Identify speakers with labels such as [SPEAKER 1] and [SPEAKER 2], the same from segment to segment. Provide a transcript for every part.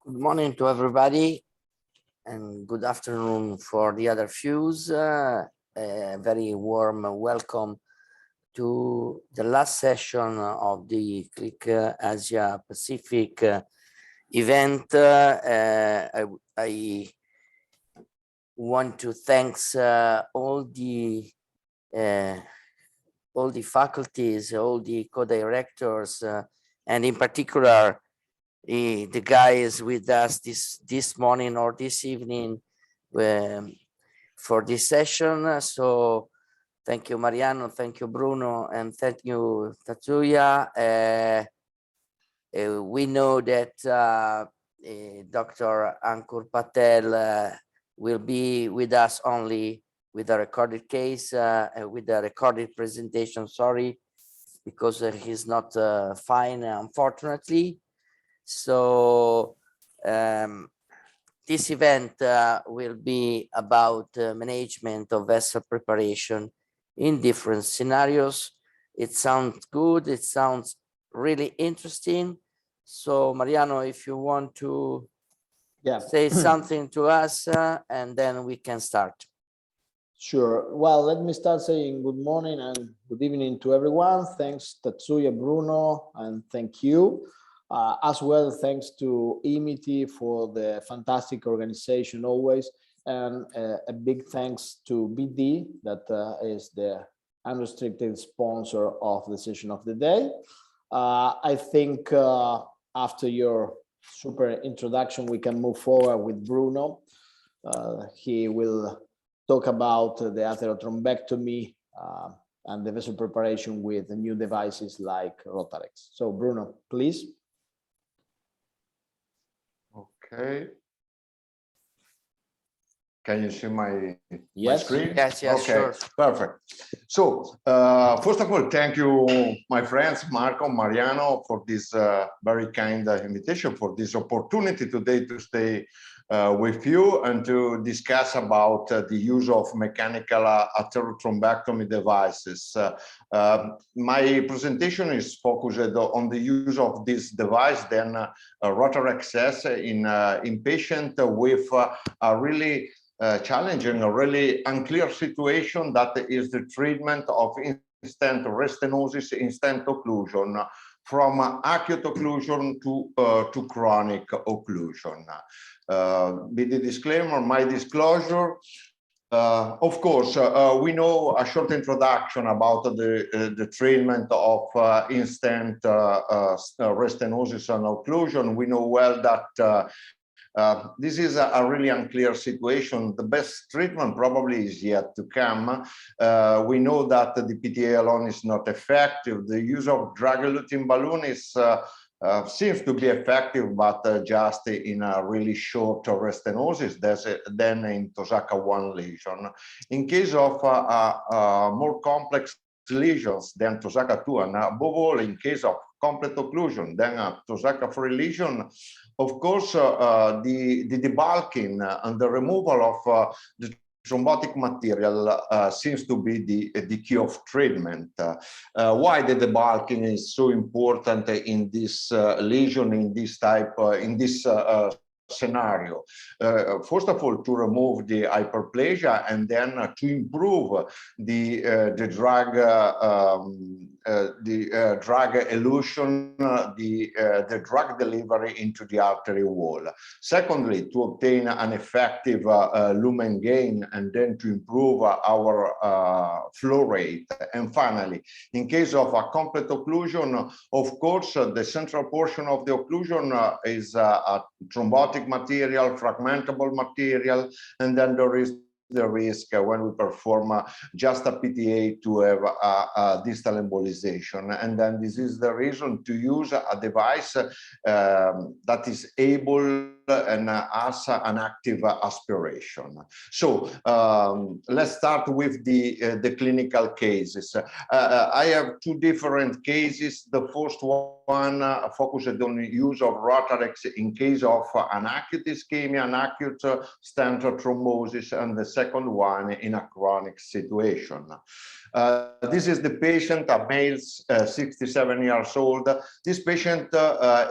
[SPEAKER 1] Good morning to everybody, and good afternoon for the other fews. A very warm welcome to the last session of the Click Asia Pacific event. I want to thank all the faculties, all the co-directors, and in particular the guys with us this morning or this evening for this session. So thank you, Mariano, thank you, Bruno, and thank you, Tatsuya. We know that Dr. Ankur Patel will be with us only with a recorded case, with a recorded presentation, sorry, because he's not fine, unfortunately. So this event will be about management of vessel preparation in different scenarios. It sounds good. It sounds really interesting. So Mariano, if you want to say something to us, and then we can start.
[SPEAKER 2] Sure. Well, let me start saying good morning and good evening to everyone. Thanks, Tatsuya, Bruno, and thank you. As well, thanks to EMIT for the fantastic organization always, and a big thanks to BD, that is the unrestricted sponsor of the session of the day. I think after your super introduction, we can move forward with Bruno. He will talk about the atherothrombectomy and the vessel preparation with the new devices like Rotarex. So Bruno, please.
[SPEAKER 3] Okay. Can you see my screen?
[SPEAKER 1] Yes,
[SPEAKER 3] okay,
[SPEAKER 1] sure.
[SPEAKER 3] Perfect. So, first of all, thank you, my friends, Marco, Mariano, for this very kind invitation, for this opportunity today to stay with you and to discuss about the use of mechanical atherothrombectomy devices. My presentation is focused on the use of this device, then Rotarex in patient with a really challenging, a really unclear situation, that is the treatment of in-stent restenosis, in-stent occlusion, from acute occlusion to chronic occlusion. With the disclaimer, my disclosure, of course, we know a short introduction about the treatment of in-stent restenosis and occlusion. We know well that this is a really unclear situation. The best treatment probably is yet to come. We know that the PTA alone is not effective. The use of drug-eluting balloon is seems to be effective, but just in a really short restenosis, then in Tosaka 1 lesion. In case of more complex lesions than Tosaka 2, and above all, in case of complete occlusion, then a Tosaka 3 lesion, of course, the debulking and the removal of the thrombotic material seems to be the key of treatment. Why the debulking is so important in this lesion, in this type, in this scenario? First of all, to remove the hyperplasia, and then to improve the drug elution, the drug delivery into the artery wall. Secondly, to obtain an effective lumen gain, and then to improve our flow rate. And finally, in case of a complete occlusion, of course, the central portion of the occlusion is a thrombotic material, fragmentable material, and then there is the risk when we perform just a PTA to have a distal embolization. And then this is the reason to use a device that is able and has an active aspiration. So let's start with the clinical cases. I have two different cases. The first one focused on the use of Rotarex in case of an acute ischemia, an acute stent thrombosis, and the second one in a chronic situation. This is the patient, a male, 67 years old. This patient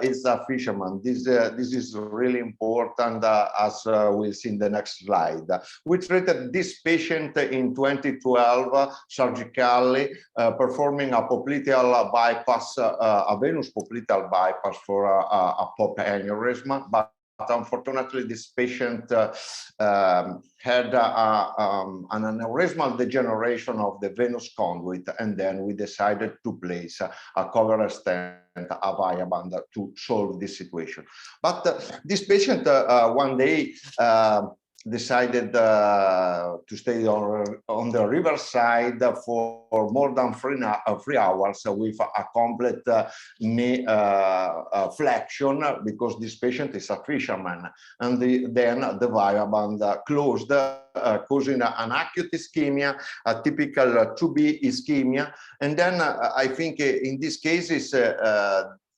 [SPEAKER 3] is a fisherman. This is really important, as we'll see in the next slide. We treated this patient in 2012 surgically, performing a popliteal bypass, a venous popliteal bypass for a pop aneurysm, but unfortunately, this patient had an aneurysmal degeneration of the venous conduit, and then we decided to place a cover stent, a Viaband, to solve this situation. But this patient one day decided to stay on the riverside for more than 3 hours with a complete knee flexion, because this patient is a fisherman, and then the Viaband closed, causing an acute ischemia, a typical 2B ischemia. And then I think in these cases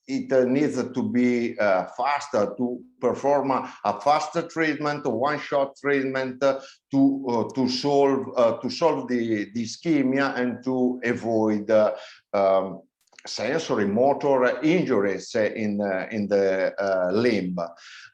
[SPEAKER 3] it needs to be faster, to perform a faster treatment, one-shot treatment to solve the ischemia and to avoid sensory motor injuries in the limb.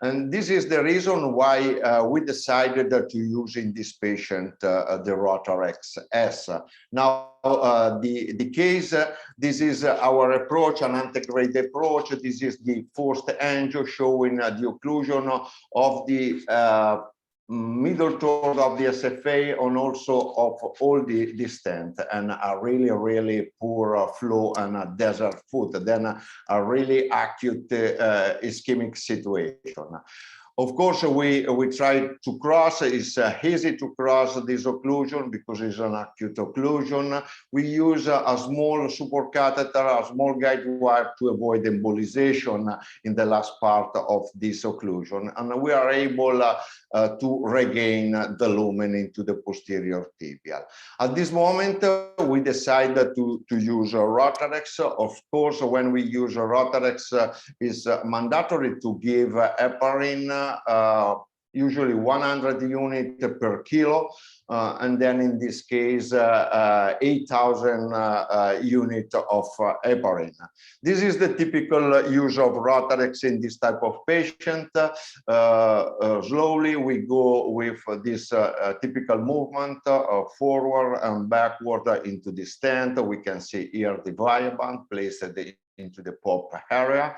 [SPEAKER 3] And this is the reason why we decided to use in this patient the Rotarex S. Now, the case, this is our approach, an antegrade approach. This is the first angio showing the occlusion of the middle third of the SFA and also of all the stent, and a really poor flow and a desert foot, then a really acute ischemic situation. Of course, we try to cross. It's easy to cross this occlusion because it's an acute occlusion. We use a small support catheter, a small guide wire to avoid embolization in the last part of this occlusion, and we are able to regain the lumen into the posterior tibial. At this moment, we decided to use a Rotarex. Of course, when we use a Rotarex, it's mandatory to give heparin, usually 100 units per kilo, and then in this case 8,000 units of heparin. This is the typical use of Rotarex in this type of patient. Slowly we go with this typical movement forward and backward into the stent. We can see here the Viaband placed into the pop area,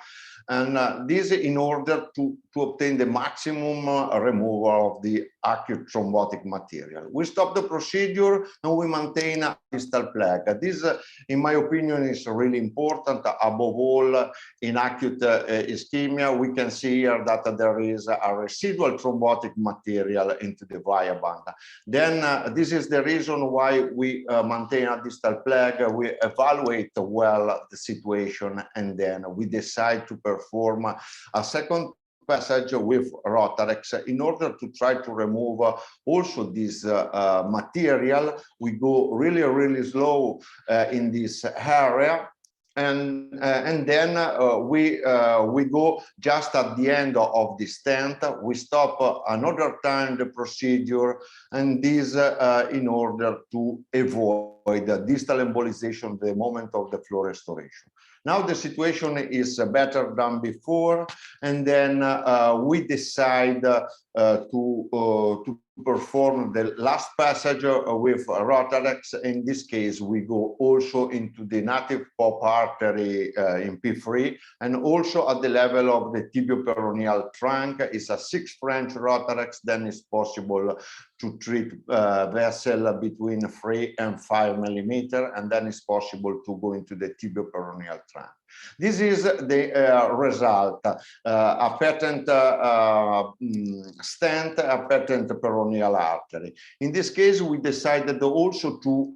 [SPEAKER 3] and this in order to obtain the maximum removal of the acute thrombotic material. We stop the procedure and we maintain a distal plaque. This, in my opinion, is really important. Above all, in acute ischemia, we can see here that there is a residual thrombotic material into the Viaband. Then this is the reason why we maintain a distal plaque. We evaluate well the situation, and then we decide to perform a second passage with Rotarex in order to try to remove also this material. We go really slow in this area, and then we go just at the end of the stent. We stop another time the procedure, and this in order to avoid the distal embolization at the moment of the flow restoration. Now the situation is better than before, and then we decide to perform the last passage with Rotarex. In this case, we go also into the native pop artery in P3, and also at the level of the tibioperoneal trunk. It's a 6 French Rotarex. Then it's possible to treat vessel between 3 and 5 millimeter, and then it's possible to go into the tibioperoneal trunk. This is the result, a patent stent, a patent peroneal artery. In this case, we decided also to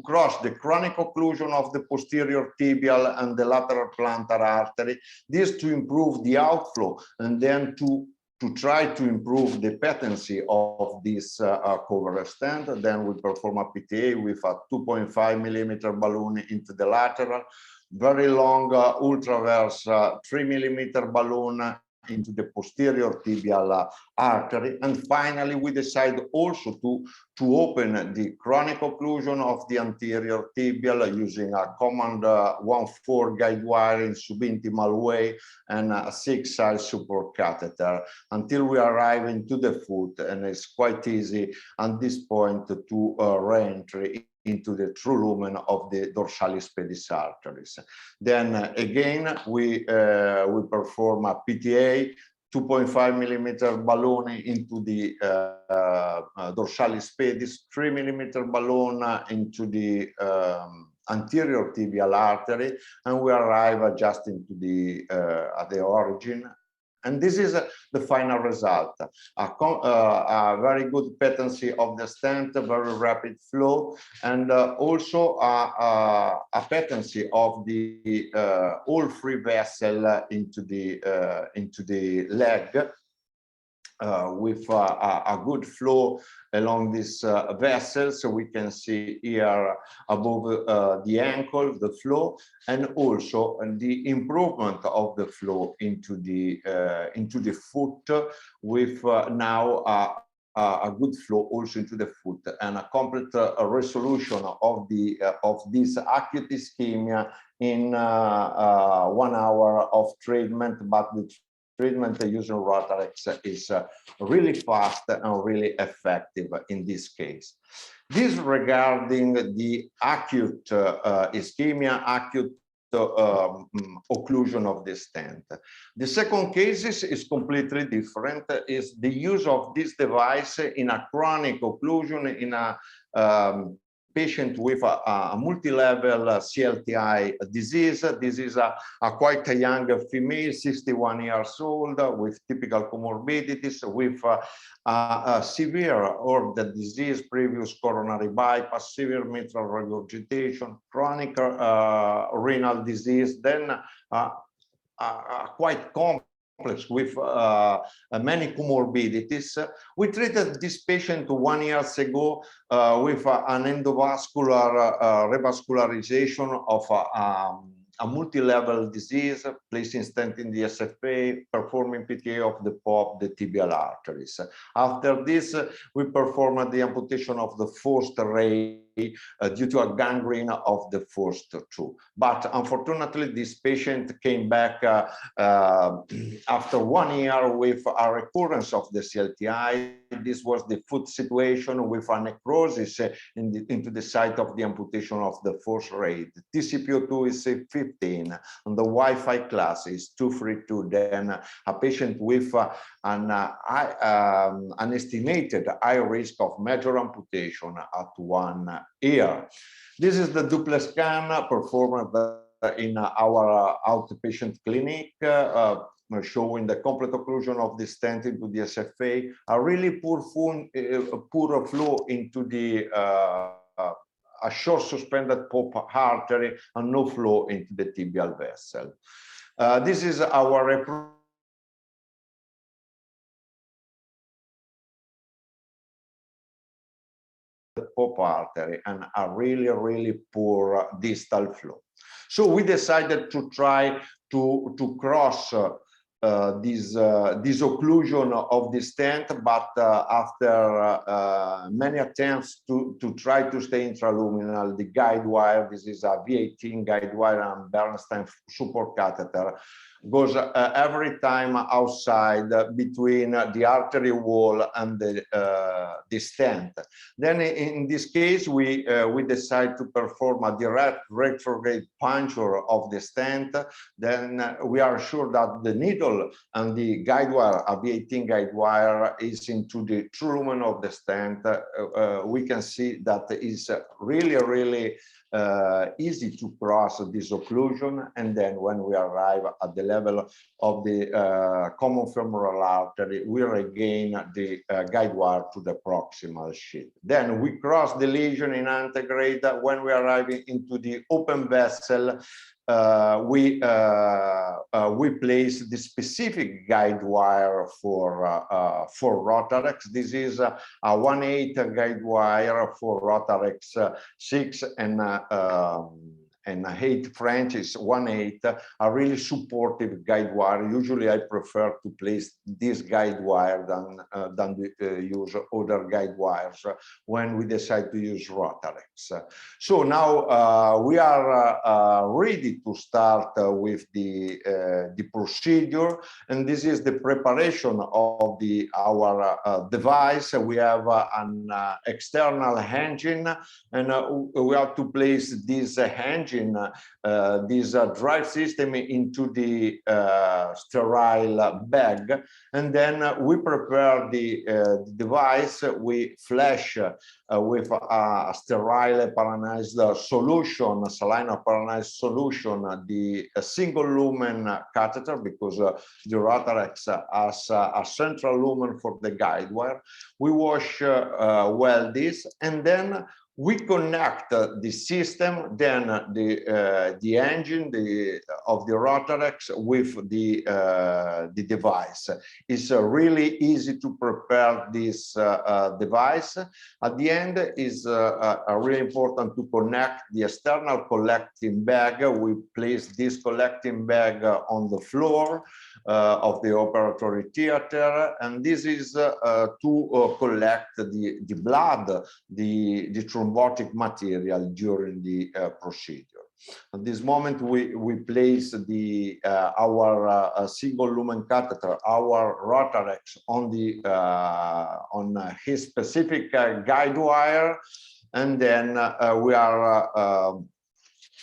[SPEAKER 3] cross the chronic occlusion of the posterior tibial and the lateral plantar artery, this to improve the outflow, and then to try to improve the patency of this cover stent. Then we perform a PTA with a 2.5 millimeter balloon into the lateral, very long ultraverse 3 millimeter balloon into the posterior tibial artery. And finally, we decide also to open the chronic occlusion of the anterior tibial using a common 1/4 guide wire in subintimal way and a 6-size support catheter until we arrive into the foot, and it's quite easy at this point to re-entry into the true lumen of the dorsalis pedis arteries. Then again, we perform a PTA 2.5 millimeter balloon into the dorsalis pedis, 3 millimeter balloon into the anterior tibial artery, and we arrive just into the at the origin. And this is the final result, a very good patency of the stent, a very rapid flow, and also a patency of the all-free vessel into the leg, with a good flow along this vessel. So we can see here above the ankle, the flow, and also the improvement of the flow into the foot, with now a good flow also into the foot, and a complete resolution of this acute ischemia in 1 hour of treatment. But the treatment using Rotarex is really fast and really effective in this case. This regarding the acute ischemia, acute occlusion of the stent. The second case is completely different, is the use of this device in a chronic occlusion in a patient with a multi-level CLTI disease. This is a quite a young female, 61 years old, with typical comorbidities, with a severe organ disease, previous coronary bypass, severe mitral regurgitation, chronic renal disease, then quite complex with many comorbidities. We treated this patient 1 year ago with an endovascular revascularization of a multi-level disease, placing stent in the SFA, performing PTA of the POP, the tibial arteries. After this, we performed the amputation of the first ray due to a gangrene of the first two. But unfortunately, this patient came back after 1 year with a recurrence of the CLTI. This was the foot situation with a necrosis into the site of the amputation of the first ray. The TCPO2 is 15, and the Wi-Fi class is 232. Then a patient with an estimated high risk of major amputation at 1 year. This is the Doppler scan performed in our outpatient clinic, showing the complete occlusion of the stent into the SFA, a really poor flow into the a short suspended POP artery, and no flow into the tibial vessel. This is our POP artery, and a really poor distal flow. So we decided to try to cross this occlusion of the stent, but after many attempts to try to stay intraluminal, the guide wire, this is a V18 guide wire and Bernstein support catheter, goes every time outside between the artery wall and the stent. Then in this case, we decide to perform a direct retrograde puncture of the stent. Then we are sure that the needle and the guide wire, a V18 guide wire, is into the true lumen of the stent. We can see that is really easy to cross this occlusion, and then when we arrive at the level of the common femoral artery, we regain the guide wire to the proximal sheath. Then we cross the lesion in antegrade. When we arrive into the open vessel, we place the specific guide wire for Rotarex. This is a 1/8 guide wire for Rotarex 6 and and 8 French is 1/8 are really supportive guide wire. Usually I prefer to place this guide wire than use other guide wires when we decide to use Rotarex. So now we are ready to start with the procedure, and this is the preparation of our device. We have an external engine, and we have to place this engine, this drive system into the sterile bag, and then we prepare the device. We flash with a sterile heparinized solution, saline heparinized solution, the single lumen catheter, because the Rotarex has a central lumen for the guide wire. We wash well this, and then we connect the system, then the engine of the Rotarex with the device. It's really easy to prepare this device. At the end is really important to connect the external collecting bag. We place this collecting bag on the floor of the operatory theater, and this is to collect the blood, the thrombotic material during the procedure. At this moment, we place our single lumen catheter, our Rotarex, on his specific guide wire, and then we are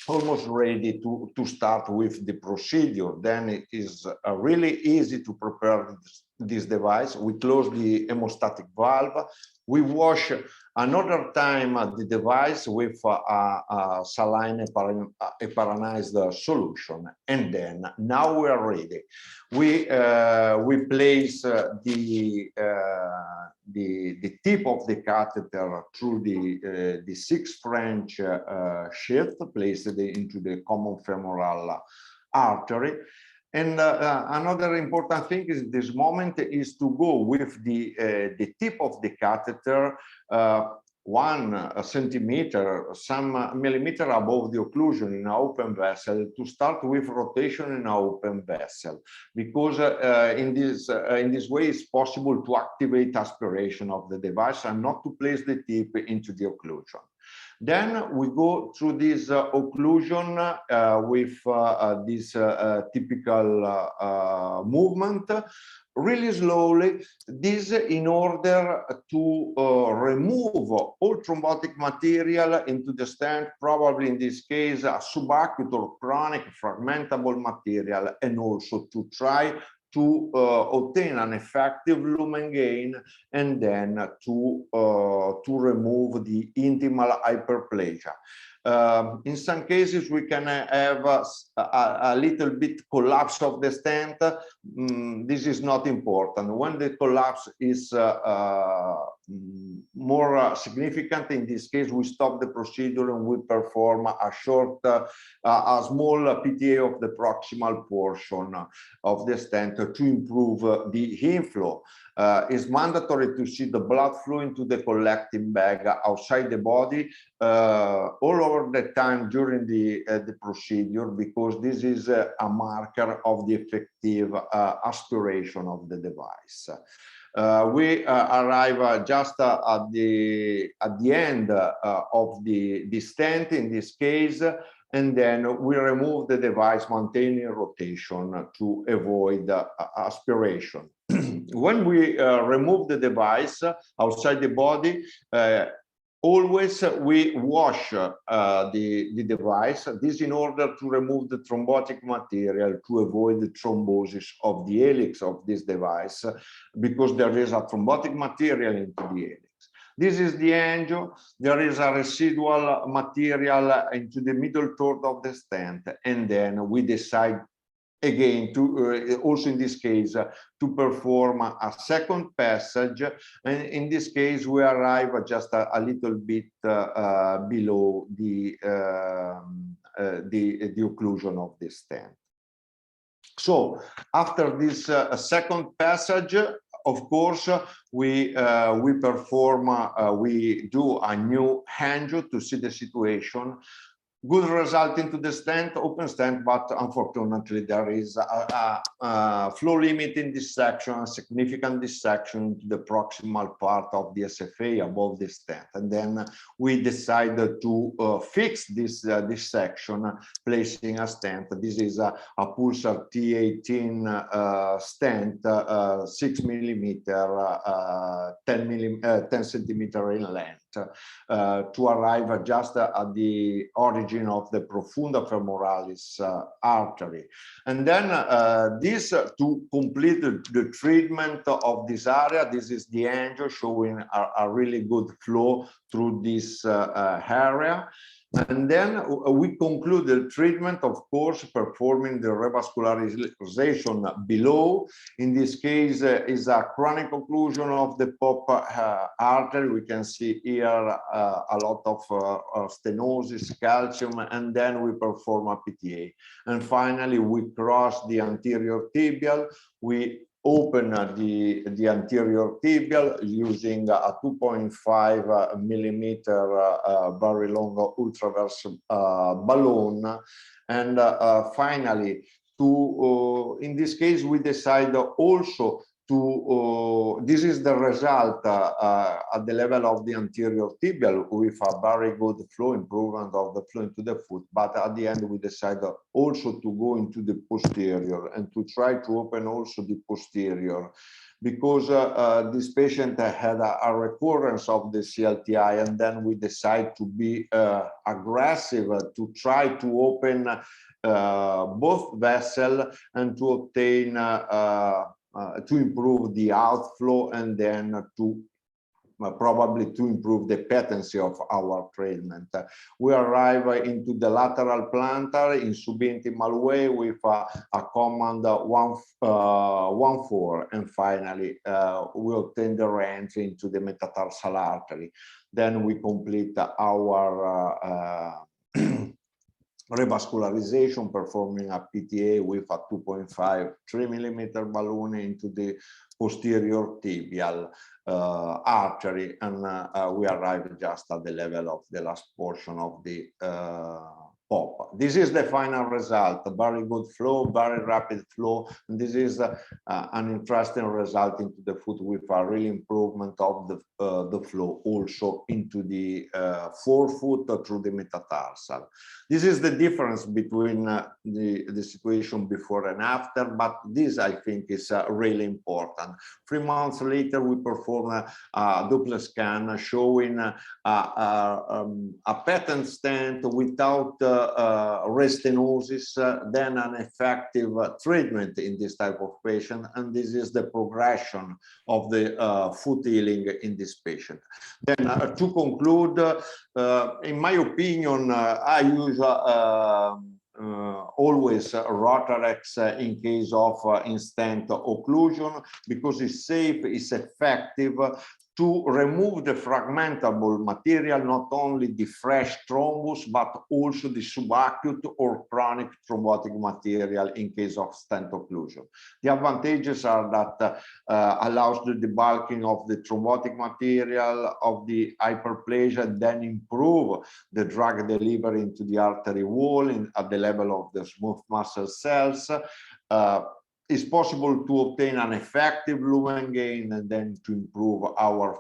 [SPEAKER 3] almost ready to start with the procedure. Then it is really easy to prepare this device. We close the hemostatic valve. We wash another time the device with a saline heparinized solution, and then now we are ready. We place the tip of the catheter through the 6 French sheath, placed into the common femoral artery. And another important thing is this moment is to go with the tip of the catheter 1 centimeter, some millimeter above the occlusion in an open vessel, to start with rotation in an open vessel, because in this way it's possible to activate aspiration of the device and not to place the tip into the occlusion. Then we go through this occlusion with this typical movement, really slowly. This in order to remove all thrombotic material into the stent, probably in this case a subacute or chronic fragmentable material, and also to try to obtain an effective lumen gain, and then to remove the intimal hyperplasia. In some cases, we can have a little bit collapse of the stent. This is not important. When the collapse is more significant, in this case, we stop the procedure and we perform a small PTA of the proximal portion of the stent to improve the inflow. It's mandatory to see the blood flow into the collecting bag outside the body all over the time during the procedure, because this is a marker of the effective aspiration of the device. We arrive just at the end of the stent in this case, and then we remove the device, maintaining rotation to avoid aspiration. When we remove the device outside the body, always we wash the device. This in order to remove the thrombotic material, to avoid the thrombosis of the helix of this device, because there is a thrombotic material into the helix. This is the angio. There is a residual material into the middle third of the stent, and then we decide again to also in this case to perform a second passage, and in this case we arrive just a little bit below the occlusion of the stent. So after this second passage, of course, we perform, we do a new angio to see the situation. good result into the stent, open stent, but unfortunately there is a flow limit in this section, a significant dissection to the proximal part of the SFA above the stent. And then we decided to fix this dissection, placing a stent. This is a Pulsar T18 stent, 6 millimeter, 10 centimeter in length. To arrive just at the origin of the profunda femoralis artery. And then this to complete the treatment of this area, this is the angio showing a really good flow through this area. And then we conclude the treatment, of course, performing the revascularization below. In this case, is a chronic occlusion of the POP artery. We can see here a lot of stenosis, calcium, and then we perform a PTA. And finally, we cross the anterior tibial. We open the anterior tibial using a 2.5 millimeter very long ultraverse balloon. And finally, in this case, we decide also to, this is the result at the level of the anterior tibial with a very good flow, improvement of the flow into the foot. But at the end, we decided also to go into the posterior and to try to open also the posterior, because this patient had a recurrence of the CLTI, and then we decide to be aggressive to try to open both vessels and to obtain to improve the outflow, and then to probably to improve the patency of our treatment. We arrive into the lateral plantar in subintimal way with a command 1-4, and finally we obtain the re-entry into the metatarsal artery. Then we complete our revascularization, performing a PTA with a 2.5 3 millimeter balloon into the posterior tibial artery, and we arrive just at the level of the last portion of the POP. This is the final result, a very good flow, very rapid flow, and this is an interesting result into the foot with a real improvement of the flow also into the forefoot through the metatarsal. This is the difference between the situation before and after, but this I think is really important. 3 months later, we perform a Doppler scan showing a patent stent without restenosis, then an effective treatment in this type of patient, and this is the progression of the foot healing in this patient. Then to conclude, in my opinion, I use always Rotarex in case of in-stent occlusion, because it's safe, it's effective to remove the fragmentable material, not only the fresh thrombus, but also the subacute or chronic thrombotic material in case of stent occlusion. The advantages are that allows the debulking of the thrombotic material of the hyperplasia, then improve the drug delivery into the artery wall at the level of the smooth muscle cells. It's possible to obtain an effective lumen gain, and then to improve our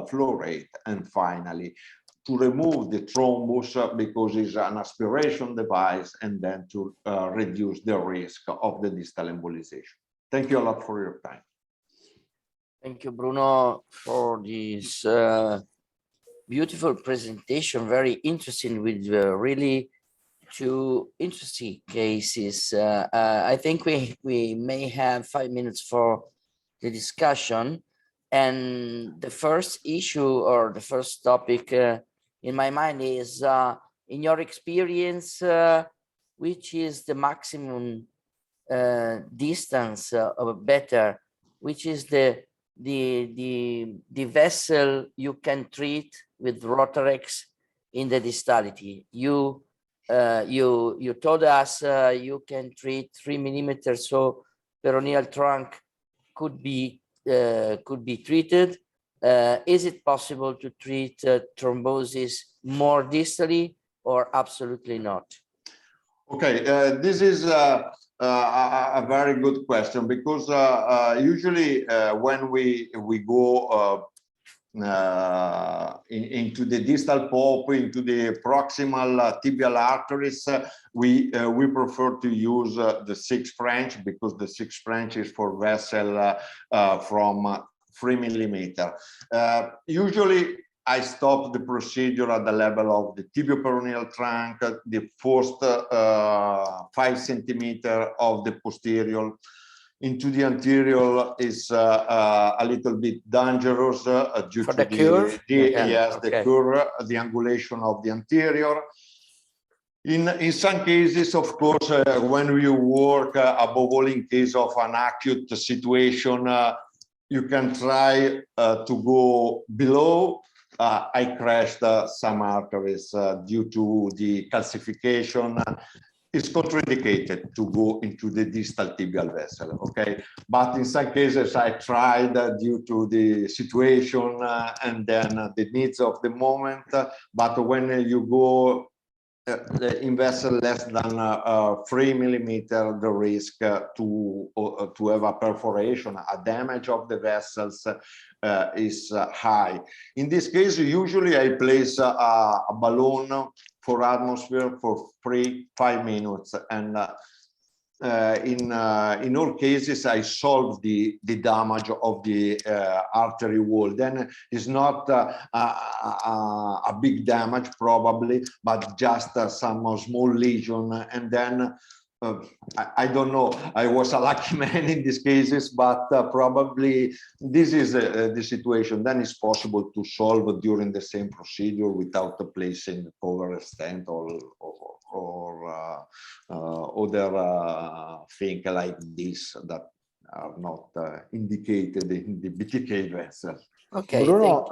[SPEAKER 3] flow rate, and finally to remove the thrombus because it's an aspiration device, and then to reduce the risk of the distal embolization. Thank you a lot for your time.
[SPEAKER 1] Thank you, Bruno, for this beautiful presentation. Very interesting, with really two interesting cases. I think we may have 5 minutes for the discussion. And the first issue, or the first topic in my mind is, in your experience, which is the maximum distance, or better, which is the vessel you can treat with Rotarex in the distality? You told us you can treat 3 millimeters, so peroneal trunk could be treated. Is it possible to treat thrombosis more distally, or absolutely not?
[SPEAKER 3] Okay, this is a very good question, because usually when we go into the distal pop, into the proximal tibial arteries, we prefer to use the 6 French, because the 6 French is for vessel from 3 millimeter. Usually I stop the procedure at the level of the tibioperoneal trunk, the first 5 centimeter of the posterior. Into the anterior is a little bit dangerous due
[SPEAKER 1] For
[SPEAKER 3] to
[SPEAKER 1] the curve?
[SPEAKER 3] yes,
[SPEAKER 1] Okay.
[SPEAKER 3] the curve, the angulation of the anterior. In some cases, of course, when we work above all in case of an acute situation, you can try to go below. I crashed some arteries due to the calcification. It's contraindicated to go into the distal tibial vessel, okay? But in some cases, I tried due to the situation and then the needs of the moment. But when you go in vessel less than 3 millimeter, the risk to have a perforation, a damage of the vessels is high. In this case, usually I place a balloon for atmosphere for 3-5 minutes, and in all cases I solve the damage of the artery wall. Then it's not a big damage probably, but just some small lesion, and then I don't know, I was a lucky man in these cases, but probably this is the situation. Then it's possible to solve during the same procedure without placing cover stent or other thing like this that are not indicated in the BTK vessel.
[SPEAKER 2] Okay, Bruno,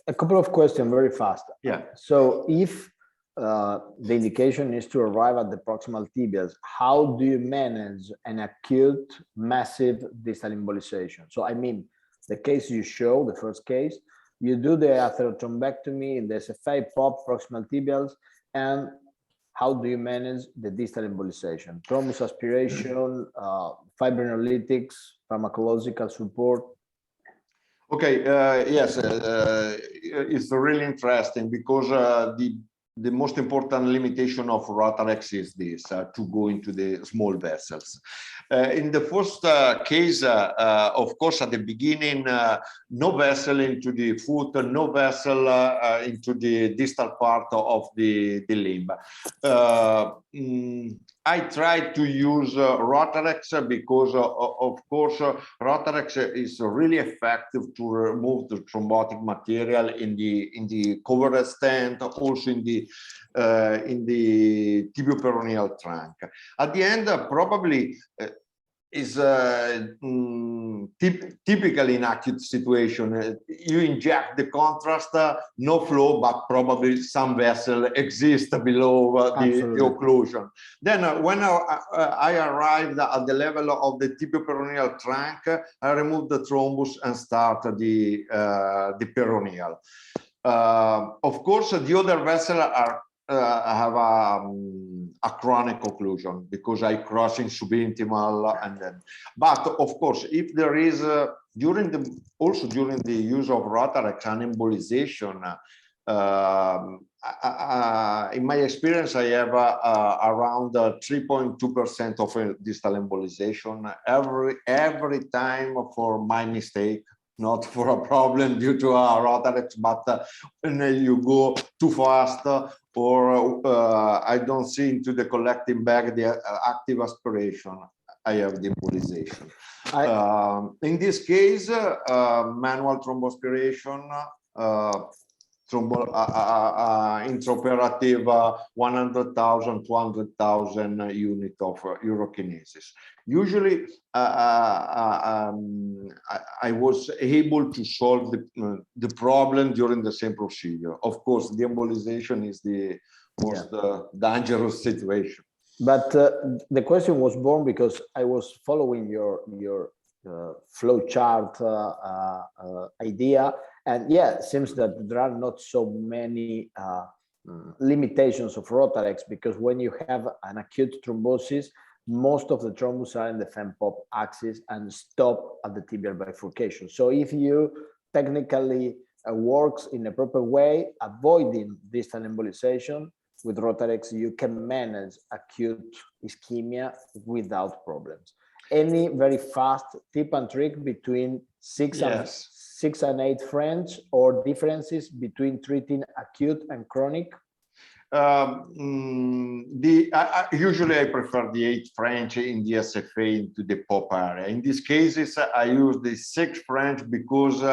[SPEAKER 2] a couple of questions very fast.
[SPEAKER 3] Yeah.
[SPEAKER 2] So if the indication is to arrive at the proximal tibias, how do you manage an acute massive distal embolization? So I mean, the case you show, the first case, you do the atherothrombectomy in the SFA, pop, proximal tibials, and how do you manage the distal embolization? Thrombus aspiration, fibrinolytics, pharmacological support?
[SPEAKER 3] Okay, yes, it's really interesting, because the most important limitation of Rotarex is this, to go into the small vessels. In the first case, of course, at the beginning, no vessel into the foot, no vessel into the distal part of the limb. I tried to use Rotarex because, of course, Rotarex is really effective to remove the thrombotic material in the covered stent, also in the tibioperoneal trunk. At the end, probably is typically in acute situation. You inject the contrast, no flow, but probably some vessel exists below the occlusion. Then when I arrived at the level of the tibioperoneal trunk, I removed the thrombus and start the peroneal. Of course, the other vessels are have a chronic occlusion because I cross in subintimal, and then. But of course, if there is during the use of Rotarex an embolization, in my experience, I have around 3.2% of distal embolization every time for my mistake. Not for a problem due to a Rotarex, but when you go too fast or I don't see into the collecting bag the active aspiration, I have the embolization. In this case, manual thromboaspiration, intraoperative 100,000, 200,000 unit of urokinesis. Usually, I was able to solve the problem during the same procedure. Of course, the embolization is the most dangerous situation.
[SPEAKER 2] But the question was born because I was following your flow chart idea, and yeah, it seems that there are not so many limitations of Rotarex, because when you have an acute thrombosis, most of the thrombus are in the FEMPOP axis and stop at the tibial bifurcation. So if you technically works in a proper way, avoiding distal embolization, with Rotarex, you can manage acute ischemia without problems. Any very fast tip and trick between six and 8 French, or differences between treating acute and chronic?
[SPEAKER 3] Usually I prefer the 8 French in the SFA into the POP area. In these cases, I use the 6 French because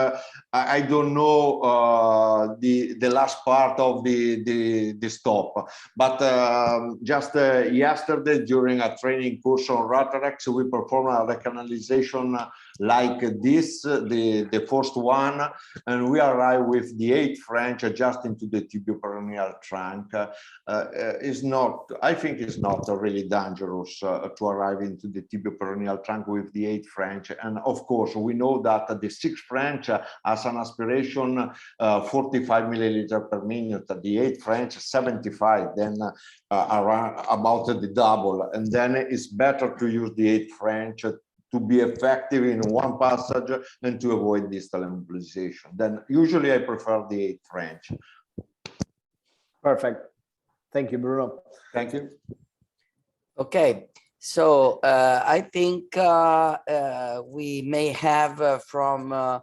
[SPEAKER 3] I don't know the last part of the stop. But just yesterday, during a training course on Rotarex, we performed a recanalization like this, the first one, and we arrive with the 8 French just into the tibioperoneal trunk. I think it's not really dangerous to arrive into the tibioperoneal trunk with the 8 French. And of course, we know that the 6 French has an aspiration 45 milliliter per minute, the 8 French 75, then around about the double. And then it's better to use the 8 French to be effective in one passage and to avoid distal embolization. Then usually I prefer the 8 French.
[SPEAKER 2] Perfect. Thank you, Bruno.
[SPEAKER 3] Thank you.
[SPEAKER 1] Okay, so I think we may have from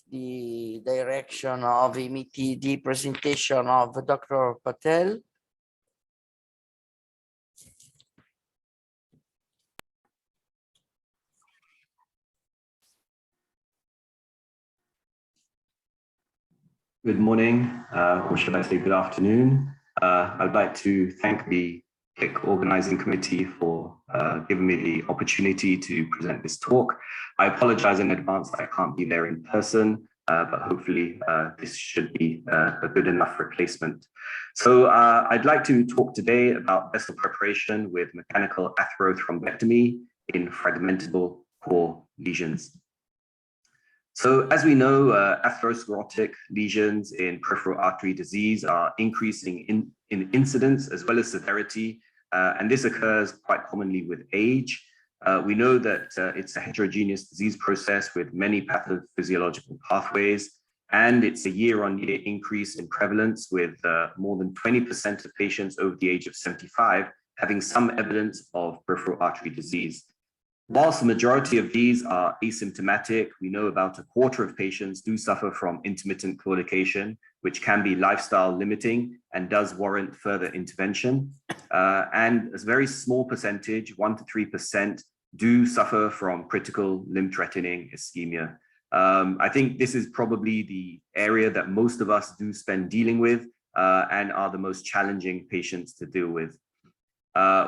[SPEAKER 1] the direction of MET the presentation of Dr. Patel.
[SPEAKER 4] Good morning, or should I say good afternoon. I'd like to thank the CLIC organizing committee for giving me the opportunity to present this talk. I apologize in advance that I can't be there in person, but hopefully this should be a good enough replacement. So I'd like to talk today about vessel preparation with mechanical atherothrombectomy in fragmentable core lesions. So as we know, atherosclerotic lesions in peripheral artery disease are increasing in incidence as well as severity, and this occurs quite commonly with age. We know that it's a heterogeneous disease process with many pathophysiological pathways, and it's a year-on-year increase in prevalence with more than 20% of patients over the age of 75 having some evidence of peripheral artery disease. Whilst the majority of these are asymptomatic, we know about a quarter of patients do suffer from intermittent claudication, which can be lifestyle limiting and does warrant further intervention. And a very small percentage, 1 to 3%, do suffer from critical limb-threatening ischemia. I think this is probably the area that most of us do spend dealing with and are the most challenging patients to deal with.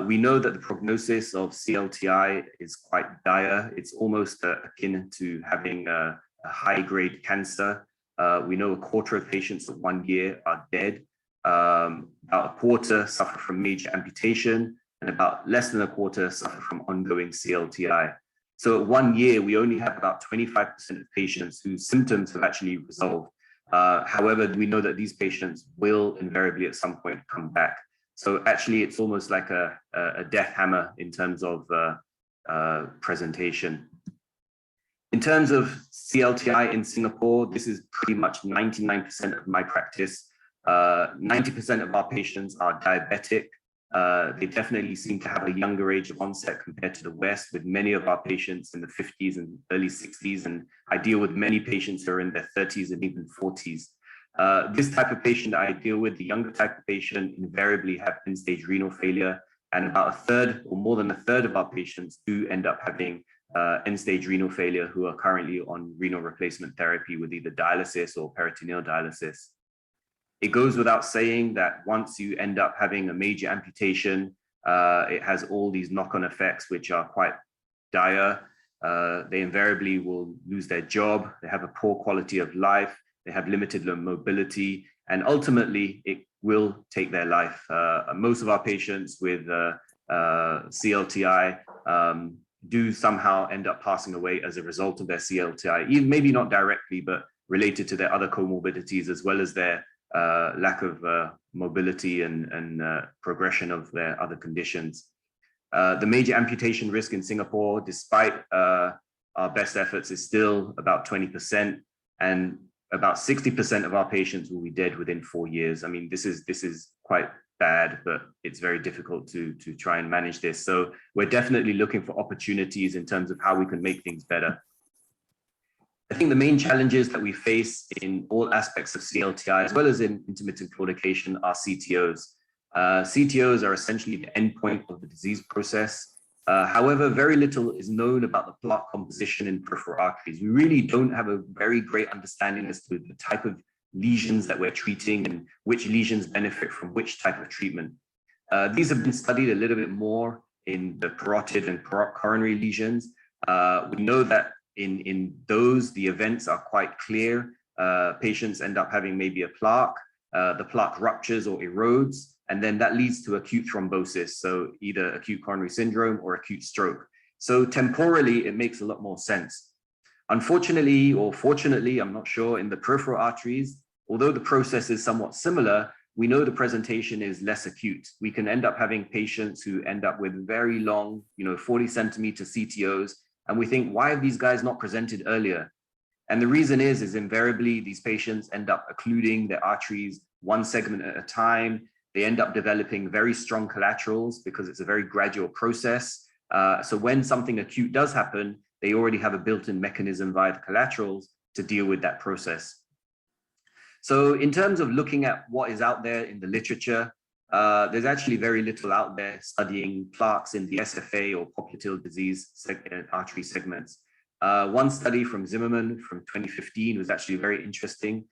[SPEAKER 4] We know that the prognosis of CLTI is quite dire. It's almost akin to having a high-grade cancer. We know a quarter of patients at 1 year are dead. About a quarter suffer from major amputation, and about less than a quarter suffer from ongoing CLTI. So at 1 year, we only have about 25% of patients whose symptoms have actually resolved. However, we know that these patients will invariably at some point come back. So actually, it's almost like a death hammer in terms of presentation. In terms of CLTI in Singapore, this is pretty much 99% of my practice. 90% of our patients are diabetic. They definitely seem to have a younger age of onset compared to the West, with many of our patients in the 50s and early 60s. And I deal with many patients who are in their 30s and even 40s. This type of patient I deal with, the younger type of patient, invariably have end-stage renal failure, and about a third or more than a third of our patients do end up having end-stage renal failure who are currently on renal replacement therapy with either dialysis or peritoneal dialysis. It goes without saying that once you end up having a major amputation, it has all these knock-on effects which are quite dire. They invariably will lose their job, they have a poor quality of life, they have limited mobility, and ultimately it will take their life. Most of our patients with CLTI do somehow end up passing away as a result of their CLTI, even maybe not directly, but related to their other comorbidities as well as their lack of mobility and progression of their other conditions. The major amputation risk in Singapore, despite our best efforts, is still about 20%, and about 60% of our patients will be dead within 4 years. I mean, this is quite bad, but it's very difficult to try and manage this. So we're definitely looking for opportunities in terms of how we can make things better. I think the main challenges that we face in all aspects of CLTI, as well as in intermittent claudication, are CTOs. CTOs are essentially the endpoint of the disease process. However, very little is known about the plaque composition in peripheral arteries. We really don't have a very great understanding as to the type of lesions that we're treating and which lesions benefit from which type of treatment. These have been studied a little bit more in the parotid and coronary lesions. We know that in those, the events are quite clear. Patients end up having maybe a plaque, the plaque ruptures or erodes, and then that leads to acute thrombosis. So either acute coronary syndrome or acute stroke. So temporally, it makes a lot more sense. Unfortunately, or fortunately, I'm not sure, in the peripheral arteries, although the process is somewhat similar, we know the presentation is less acute. We can end up having patients who end up with very long, 40 centimeter CTOs, and we think, why have these guys not presented earlier? And the reason is invariably these patients end up occluding their arteries one segment at a time. They end up developing very strong collaterals because it's a very gradual process. So when something acute does happen, they already have a built-in mechanism via the collaterals to deal with that process. So in terms of looking at what is out there in the literature, there's actually very little out there studying plaques in the SFA or popliteal disease artery segments. One study from Zimmerman from 2015 was actually very interesting.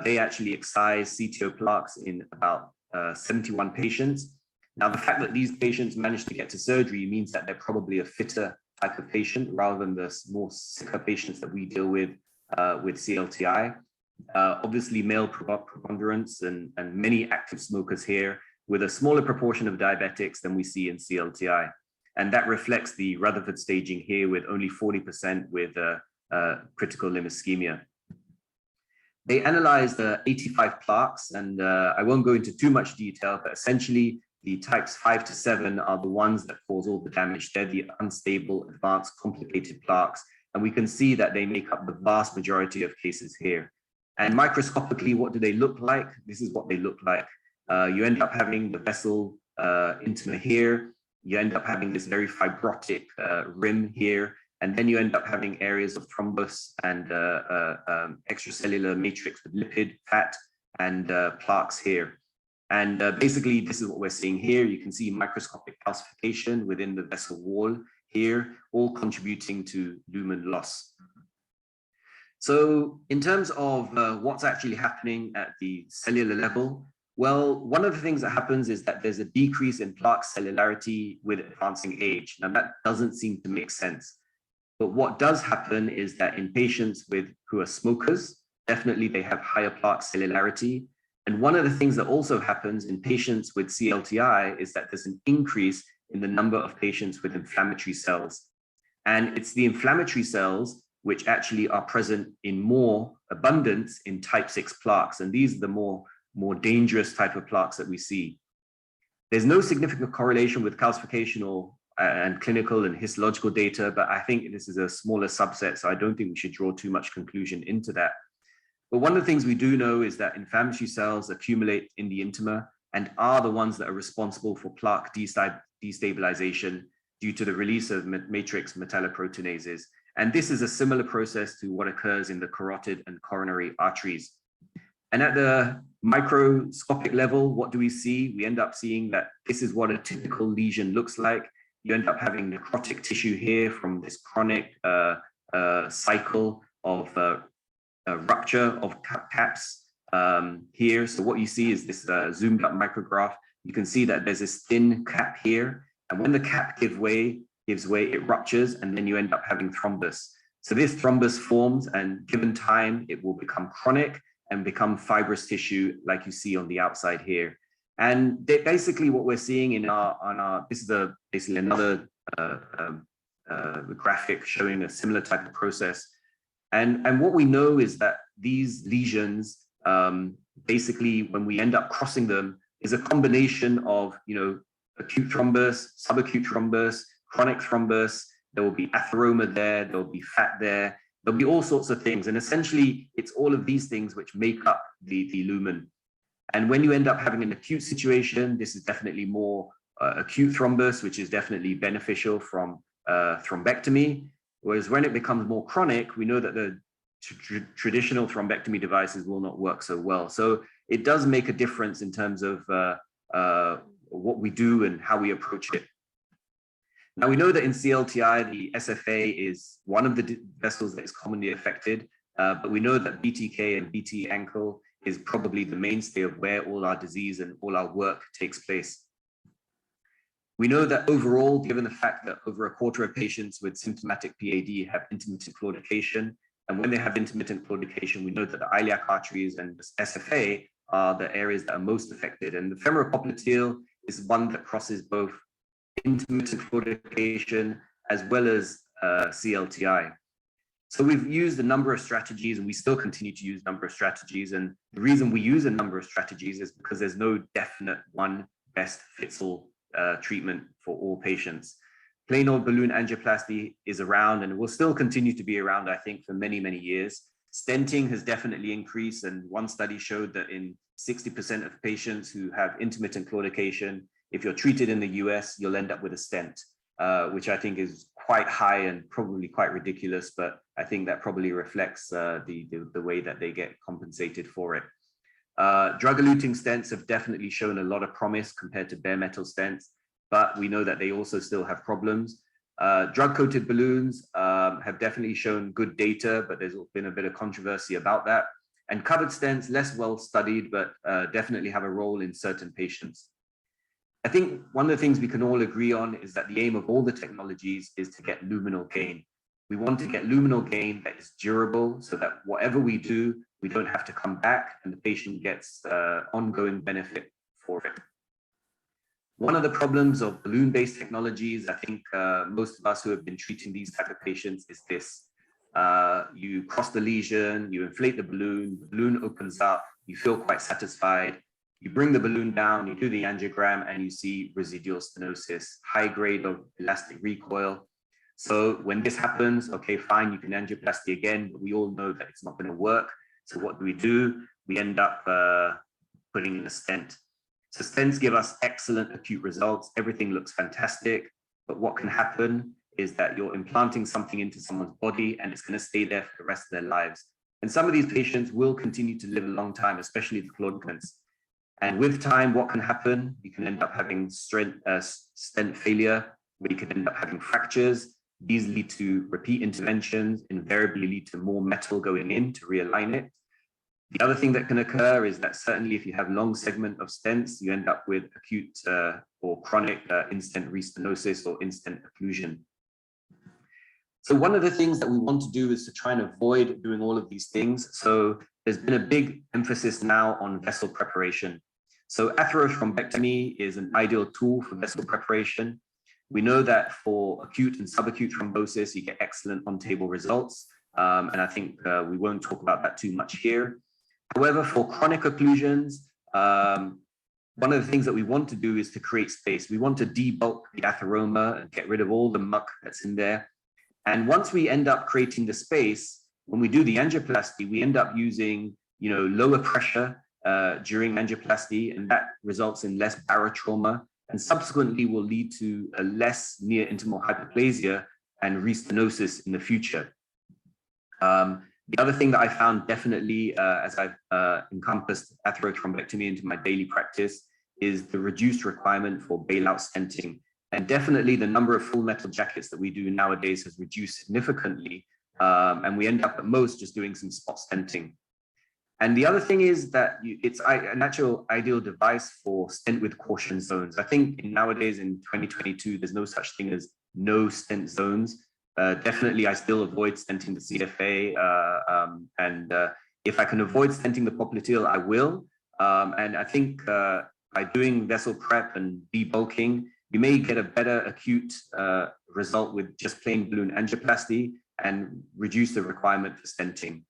[SPEAKER 4] They actually excised CTO plaques in about 71 patients. Now, the fact that these patients managed to get to surgery means that they're probably a fitter type of patient rather than the more sicker patients that we deal with CLTI. Obviously, male preponderance and many active smokers here, with a smaller proportion of diabetics than we see in CLTI. And that reflects the Rutherford staging here, with only 40% with critical limb ischemia. They analyzed 85 plaques, and I won't go into too much detail, but essentially the types 5 to 7 are the ones that cause all the damage. They're the unstable, advanced, complicated plaques. And we can see that they make up the vast majority of cases here. And microscopically, what do they look like? This is what they look like. You end up having the vessel intima here. You end up having this very fibrotic rim here. And then you end up having areas of thrombus and extracellular matrix with lipid, fat, and plaques here. And basically, this is what we're seeing here. You can see microscopic calcification within the vessel wall here, all contributing to lumen loss. So in terms of what's actually happening at the cellular level, well, one of the things that happens is that there's a decrease in plaque cellularity with advancing age. Now, that doesn't seem to make sense. But what does happen is that in patients who are smokers, definitely they have higher plaque cellularity. And one of the things that also happens in patients with CLTI is that there's an increase in the number of patients with inflammatory cells. And it's the inflammatory cells which actually are present in more abundance in type 6 plaques. And these are the more dangerous type of plaques that we see. There's no significant correlation with calcification and clinical and histological data, but I think this is a smaller subset, so I don't think we should draw too much conclusion into that. But one of the things we do know is that inflammatory cells accumulate in the intima and are the ones that are responsible for plaque destabilization due to the release of matrix metalloproteinases. And this is a similar process to what occurs in the carotid and coronary arteries. And at the microscopic level, what do we see? We end up seeing that this is what a typical lesion looks like. You end up having necrotic tissue here from this chronic cycle of rupture of caps here. So what you see is this zoomed up micrograph. You can see that there's this thin cap here. And when the cap gives way, it ruptures, and then you end up having thrombus. So this thrombus forms, and given time, it will become chronic and become fibrous tissue like you see on the outside here. And basically what we're seeing in this is basically another graphic showing a similar type of process. And what we know is that these lesions basically when we end up crossing them is a combination of, acute thrombus, subacute thrombus, chronic thrombus. There will be atheroma there, there will be fat there, there'll be all sorts of things. And essentially, it's all of these things which make up the lumen. And when you end up having an acute situation, this is definitely more acute thrombus, which is definitely beneficial from thrombectomy. Whereas when it becomes more chronic, we know that the traditional thrombectomy devices will not work so well. So it does make a difference in terms of what we do and how we approach it. Now, we know that in CLTI, the SFA is one of the vessels that is commonly affected, but we know that BTK and BT ankle is probably the mainstay of where all our disease and all our work takes place. We know that overall, given the fact that over a quarter of patients with symptomatic PAD have intermittent claudication, and when they have intermittent claudication, we know that the iliac arteries and the SFA are the areas that are most affected. And the femoral popliteal is one that crosses both intermittent claudication as well as CLTI. So we've used a number of strategies, and we still continue to use a number of strategies. And the reason we use a number of strategies is because there's no definite one best fits all treatment for all patients. Plain old balloon angioplasty is around and will still continue to be around, I think, for many, many years. Stenting has definitely increased, and one study showed that in 60% of patients who have intermittent claudication, if you're treated in the US, you'll end up with a stent, which I think is quite high and probably quite ridiculous, but I think that probably reflects the way that they get compensated for it. Drug-eluting stents have definitely shown a lot of promise compared to bare metal stents, but we know that they also still have problems. Drug-coated balloons have definitely shown good data, but there's been a bit of controversy about that. And covered stents, less well studied, but definitely have a role in certain patients. I think one of the things we can all agree on is that the aim of all the technologies is to get luminal gain. We want to get luminal gain that is durable so that whatever we do, we don't have to come back and the patient gets ongoing benefit for it. One of the problems of balloon-based technologies, I think most of us who have been treating these type of patients is this. You cross the lesion, you inflate the balloon opens up, you feel quite satisfied. You bring the balloon down, you do the angiogram, and you see residual stenosis, high grade of elastic recoil. So when this happens, okay, fine, you can angioplasty again, but we all know that it's not going to work. So what do? We end up putting in a stent. So stents give us excellent acute results. Everything looks fantastic. But what can happen is that you're implanting something into someone's body and it's going to stay there for the rest of their lives. And some of these patients will continue to live a long time, especially the claudicants. And with time, what can happen? You can end up having stent failure, where you can end up having fractures. These lead to repeat interventions, invariably lead to more metal going in to realign it. The other thing that can occur is that certainly if you have long segment of stents, you end up with acute or chronic in-stent restenosis or in-stent occlusion. So one of the things that we want to do is to try and avoid doing all of these things. So there's been a big emphasis now on vessel preparation. So atherothrombectomy is an ideal tool for vessel preparation. We know that for acute and subacute thrombosis, you get excellent on-table results. And I think we won't talk about that too much here. However, for chronic occlusions, one of the things that we want to do is to create space. We want to debulk the atheroma and get rid of all the muck that's in there. And once we end up creating the space, when we do the angioplasty, we end up using lower pressure during angioplasty, and that results in less barotrauma and subsequently will lead to a less near intimal hyperplasia and restenosis in the future. The other thing that I found definitely as I've encompassed atherothrombectomy into my daily practice is the reduced requirement for bailout stenting. And definitely the number of full metal jackets that we do nowadays has reduced significantly. And we end up at most just doing some spot stenting. And the other thing is that it's a natural ideal device for stent with caution zones. I think nowadays in 2022, there's no such thing as no stent zones. Definitely, I still avoid stenting the CFA. And if I can avoid stenting the popliteal, I will. And I think by doing vessel prep and debulking, you may get a better acute result with just plain balloon angioplasty and reduce the requirement for stenting.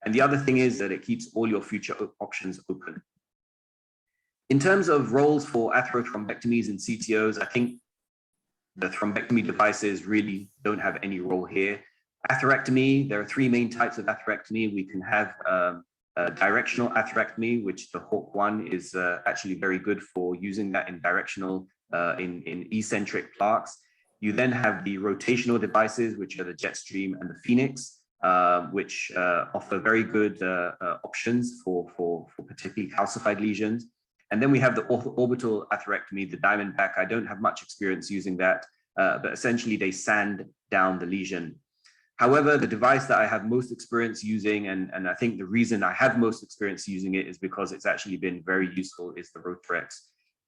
[SPEAKER 4] And the other thing is that it keeps all your future options open. In terms of roles for atherothrombectomies and CTOs, I think the thrombectomy devices really don't have any role here. Atherectomy, there are three main types of atherectomy. We can have directional atherectomy, which the Hawk one is actually very good for using that in directional, in eccentric plaques. You then have the rotational devices, which are the Jetstream and the Phoenix, which offer very good options for particularly calcified lesions. And then we have the orbital atherectomy, the Diamondback. I don't have much experience using that, but essentially they sand down the lesion. However, the device that I have most experience using, and I think the reason I have most experience using it is because it's actually been very useful, is the Rotarex.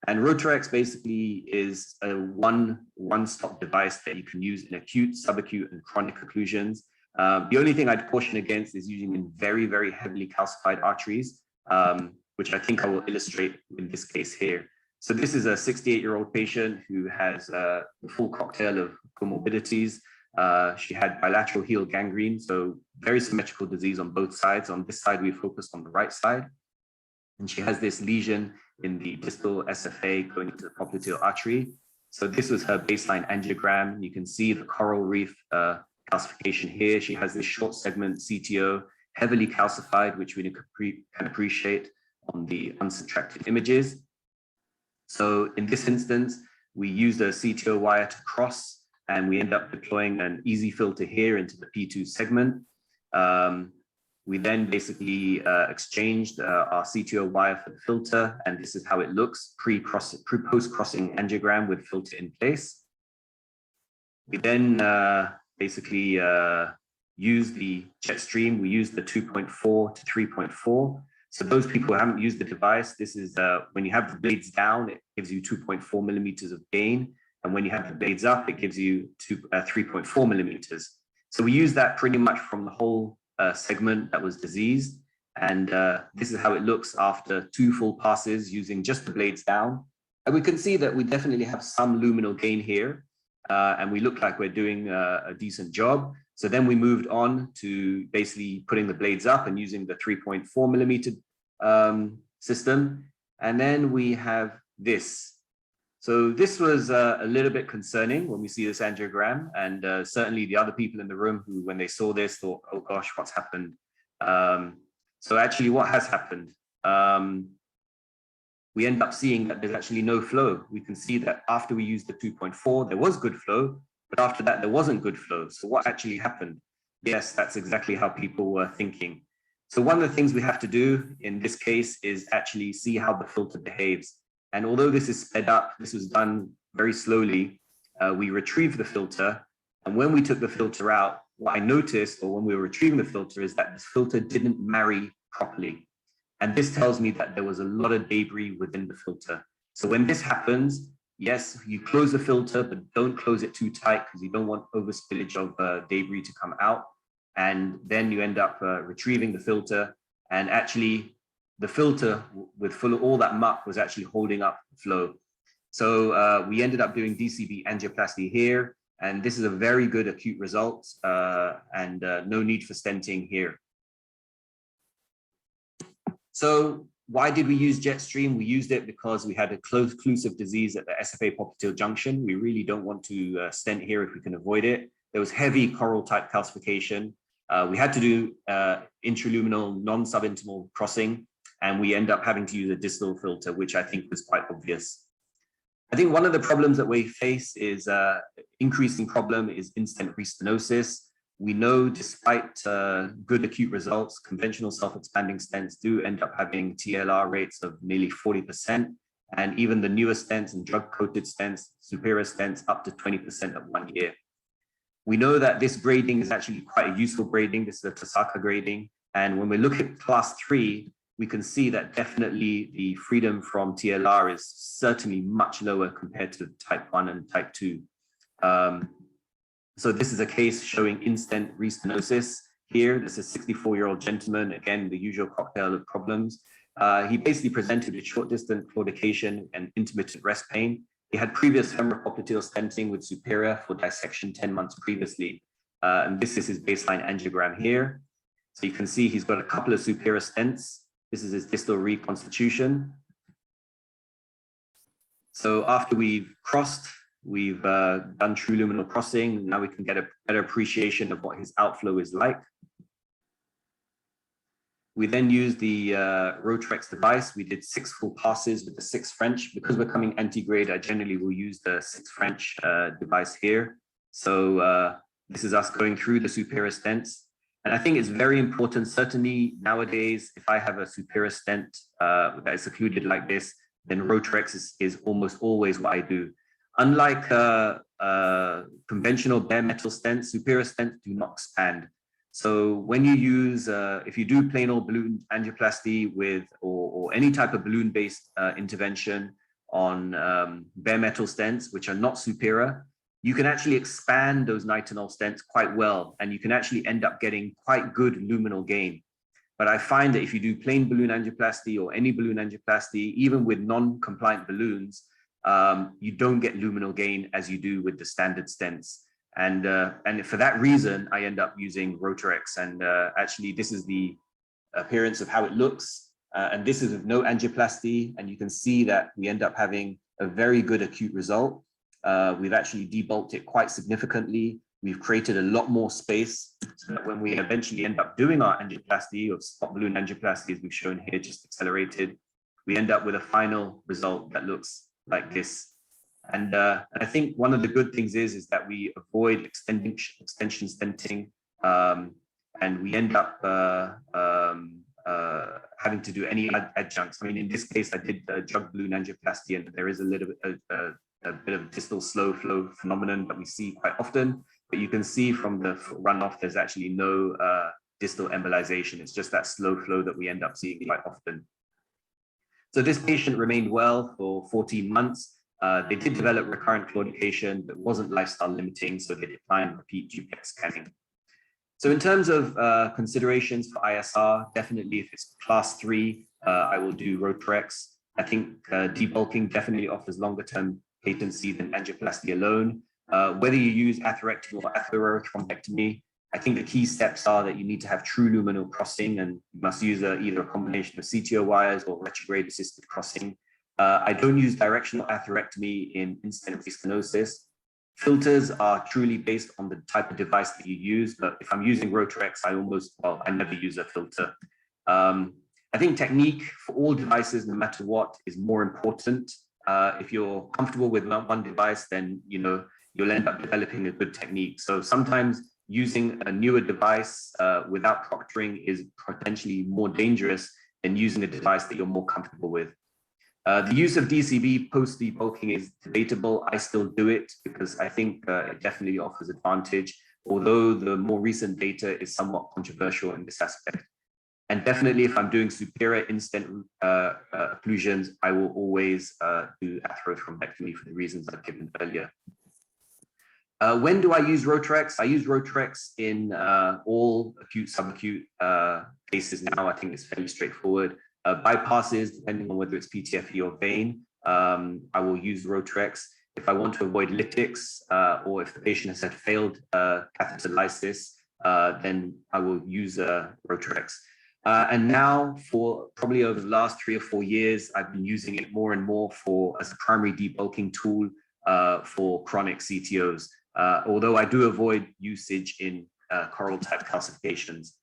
[SPEAKER 4] And Rotarex basically is a one-stop device that you can use in acute, subacute, and chronic occlusions. The only thing I'd caution against is using in very, very heavily calcified arteries, which I think I will illustrate in this case here. So this is a 68-year-old patient who has a full cocktail of comorbidities. She had bilateral heel gangrene, so very symmetrical disease on both sides. On this side, we focused on the right side. And she has this lesion in the distal SFA going into the popliteal artery. So this was her baseline angiogram. You can see the coral reef calcification here. She has this short segment CTO, heavily calcified, which we can appreciate on the unsubtracted images. So in this instance, we used a CTO wire to cross, and we end up deploying an easy filter here into the P2 segment. We then basically exchanged our CTO wire for the filter, and this is how it looks post-crossing angiogram with filter in place. We then basically use the Jetstream. We use the 2.4 to 3.4. So those people who haven't used the device, this is when you have the blades down, it gives you 2.4 millimeters of gain. And when you have the blades up, it gives you 3.4 millimeters. So we use that pretty much from the whole segment that was diseased. And this is how it looks after 2 full passes using just the blades down. And we can see that we definitely have some luminal gain here. And we look like we're doing a decent job. So then we moved on to basically putting the blades up and using the 3.4 millimeter system. And then we have this. So this was a little bit concerning when we see this angiogram, and certainly the other people in the room who, when they saw this, thought, oh gosh, what's happened? So actually what has happened? We end up seeing that there's actually no flow. We can see that after we used the 2.4, there was good flow, but after that, there wasn't good flow. So what actually happened? Yes, that's exactly how people were thinking. So one of the things we have to do in this case is actually see how the filter behaves. And although this is sped up, this was done very slowly. We retrieved the filter. And when we took the filter out, what I noticed, or when we were retrieving the filter, is that this filter didn't marry properly. And this tells me that there was a lot of debris within the filter. So when this happens, yes, you close the filter, but don't close it too tight because you don't want overspillage of debris to come out. And then you end up retrieving the filter, and actually the filter with full of all that muck was actually holding up the flow. So we ended up doing DCB angioplasty here, and this is a very good acute result, and no need for stenting here. So why did we use Jetstream? We used it because we had a close occlusive disease at the SFA popliteal junction. We really don't want to stent here if we can avoid it. There was heavy coral type calcification. We had to do intraluminal non-subintimal crossing, and we end up having to use a distal filter, which I think was quite obvious. I think one of the problems that we face is increasing problem is in-stent restenosis. We know despite good acute results, conventional self-expanding stents do end up having TLR rates of nearly 40%. And even the newer stents and drug-coated stents, superior stents, up to 20% at 1 year. We know that this grading is actually quite a useful grading. This is a Tosaka grading. And when we look at class 3, we can see that definitely the freedom from TLR is certainly much lower compared to type 1 and type 2. So this is a case showing in-stent restenosis here. This is a 64-year-old gentleman, again, the usual cocktail of problems. He basically presented with short distance claudication and intermittent rest pain. He had previous femoral popliteal stenting with superior for dissection 10 months previously. And this is his baseline angiogram here. So you can see he's got a couple of superior stents. This is his distal reconstitution. So after we've crossed, we've done true luminal crossing. Now we can get a better appreciation of what his outflow is like. We then used the Rotrex device. We did 6 full passes with the 6 French. Because we're coming anti-grade, I generally will use the 6 French device here. So this is us going through the superior stents. And I think it's very important, certainly nowadays, if I have a superior stent that is occluded like this, then Rotrex is almost always what I do. Unlike conventional bare metal stents, superior stents do not expand. So when you use, if you do plain old balloon angioplasty with, or any type of balloon-based intervention on bare metal stents, which are not superior, you can actually expand those nitinol stents quite well, and you can actually end up getting quite good luminal gain. But I find that if you do plain balloon angioplasty or any balloon angioplasty, even with non-compliant balloons, you don't get luminal gain as you do with the standard stents. And for that reason, I end up using Rotrex. And actually, this is the appearance of how it looks. And this is with no angioplasty. And you can see that we end up having a very good acute result. We've actually debulked it quite significantly. We've created a lot more space so that when we eventually end up doing our angioplasty or spot balloon angioplasty, as we've shown here, just accelerated, we end up with a final result that looks like this. And I think one of the good things is that we avoid extension stenting, and we end up having to do any adjuncts. I mean, in this case, I did the drug balloon angioplasty, and there is a little bit a bit of distal slow flow phenomenon that we see quite often. But you can see from the runoff, there's actually no distal embolization. It's just that slow flow that we end up seeing quite often. So this patient remained well for 14 months. They did develop recurrent claudication that wasn't lifestyle limiting, so they declined repeat duplex scanning. So in terms of considerations for ISR, definitely if it's class 3, I will do Rotrex. I think debulking definitely offers longer term patency than angioplasty alone. Whether you use atherectomy or atherothrombectomy, I think the key steps are that you need to have true luminal crossing, and you must use either a combination of CTO wires or retrograde assisted crossing. I don't use directional atherectomy in in-stent restenosis. Filters are truly based on the type of device that you use, but if I'm using Rotrex, I never use a filter. I think technique for all devices, no matter what, is more important. If you're comfortable with one device, then you'll end up developing a good technique. So sometimes using a newer device without proctoring is potentially more dangerous than using a device that you're more comfortable with. The use of DCB post debulking is debatable. I still do it because I think it definitely offers advantage, although the more recent data is somewhat controversial in this aspect. And definitely if I'm doing superior in-stent occlusions, I will always do atherothrombectomy for the reasons I've given earlier. When do I use Rotrex? I use Rotrex in all acute, subacute cases now. I think it's fairly straightforward. Bypasses, depending on whether it's PTFE or vein, I will use Rotrex. If I want to avoid lytics, or if the patient has had failed catheter lysis, then I will use Rotrex. And now for probably over the last 3 or 4 years, I've been using it more and more as a primary debulking tool for chronic CTOs, although I do avoid usage in coral type calcifications.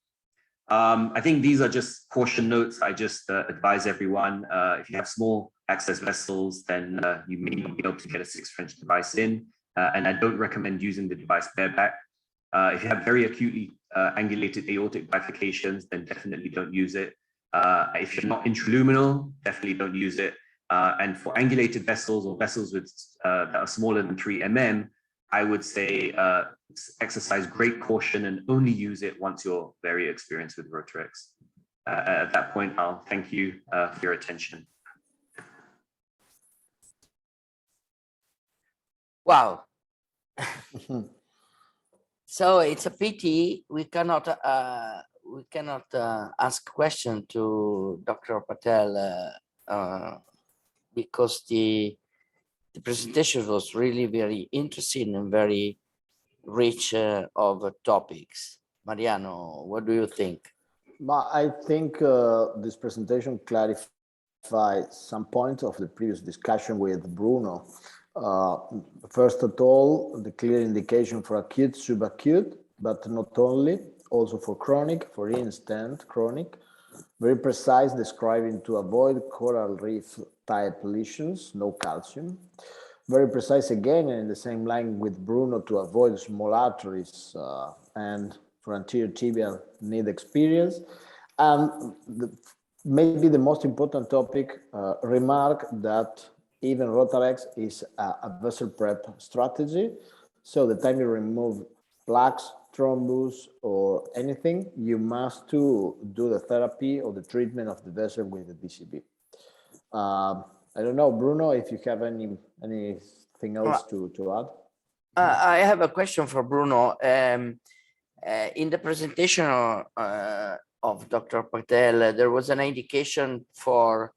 [SPEAKER 4] I think these are just caution notes. I just advise everyone, if you have small access vessels, then you may not be able to get a 6 French device in, and I don't recommend using the device bareback. If you have very acutely angulated aortic bifurcations, then definitely don't use it. If you're not intraluminal, definitely don't use it. And for angulated vessels or vessels with that are smaller than 3 mm, I would say exercise great caution and only use it once you're very experienced with Rotrex. At that point, I'll thank you for your attention.
[SPEAKER 1] Wow. So it's a pity we cannot ask question to Dr. Patel because the presentation was really very interesting and very rich of topics. Mariano, what do you think?
[SPEAKER 2] But I think this presentation clarified some points of the previous discussion with Bruno. First of all, the clear indication for acute, subacute, but not only, also for chronic, for instance, chronic. Very precise describing to avoid coral reef type lesions, no calcium. Very precise again, and in the same line with Bruno, to avoid small arteries and for anterior tibial need experience. And maybe the most important topic, remark that even Rotarex is a vessel prep strategy. So the time you remove plaques, thrombus, or anything, you must do the therapy or the treatment of the vessel with the DCB. I don't know, Bruno, if you have anything else to add.
[SPEAKER 1] I have a question for Bruno. In the presentation of Dr. Patel, there was an indication for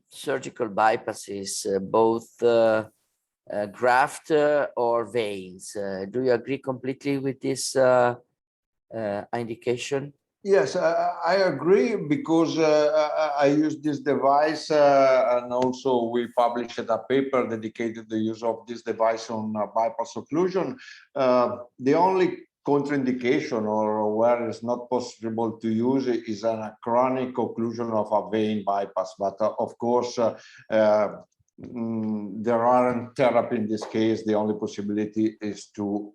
[SPEAKER 1] surgical bypasses, both graft or veins. Do you agree completely with this indication?
[SPEAKER 3] Yes, I agree, because I use this device and also we published a paper dedicated to the use of this device on bypass occlusion. The only contraindication or where it's not possible to use it is a chronic occlusion of a vein bypass. But of course, there aren't therapy in this case. The only possibility is to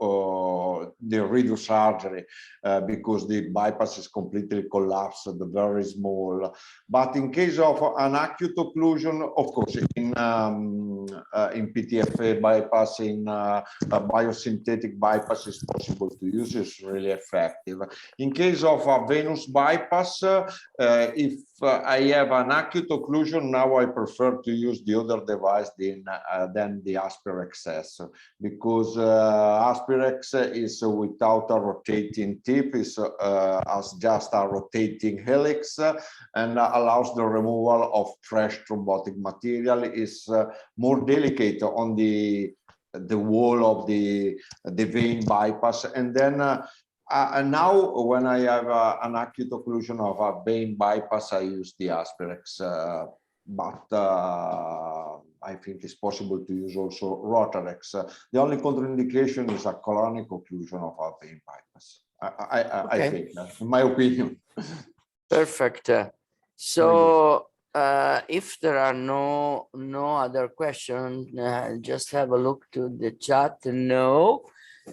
[SPEAKER 3] the redo surgery because the bypass is completely collapsed, very small. But in case of an acute occlusion, of course, in PTFA bypass, in biosynthetic bypass, is possible to use. It's really effective. In case of a venous bypass, if I have an acute occlusion, now I prefer to use the other device than the Aspirex, because Aspirex is without a rotating tip, is as just a rotating helix, and allows the removal of fresh thrombotic material. Is more delicate on the wall of the vein bypass, and then and now when I have an acute occlusion of a vein bypass, I use the Aspirex, but I think it's possible to use also Rotarex. The only contraindication is a colonic occlusion of a vein bypass. I think, in my opinion.
[SPEAKER 1] Perfect. So if there are no other questions, just have a look to the chat. No.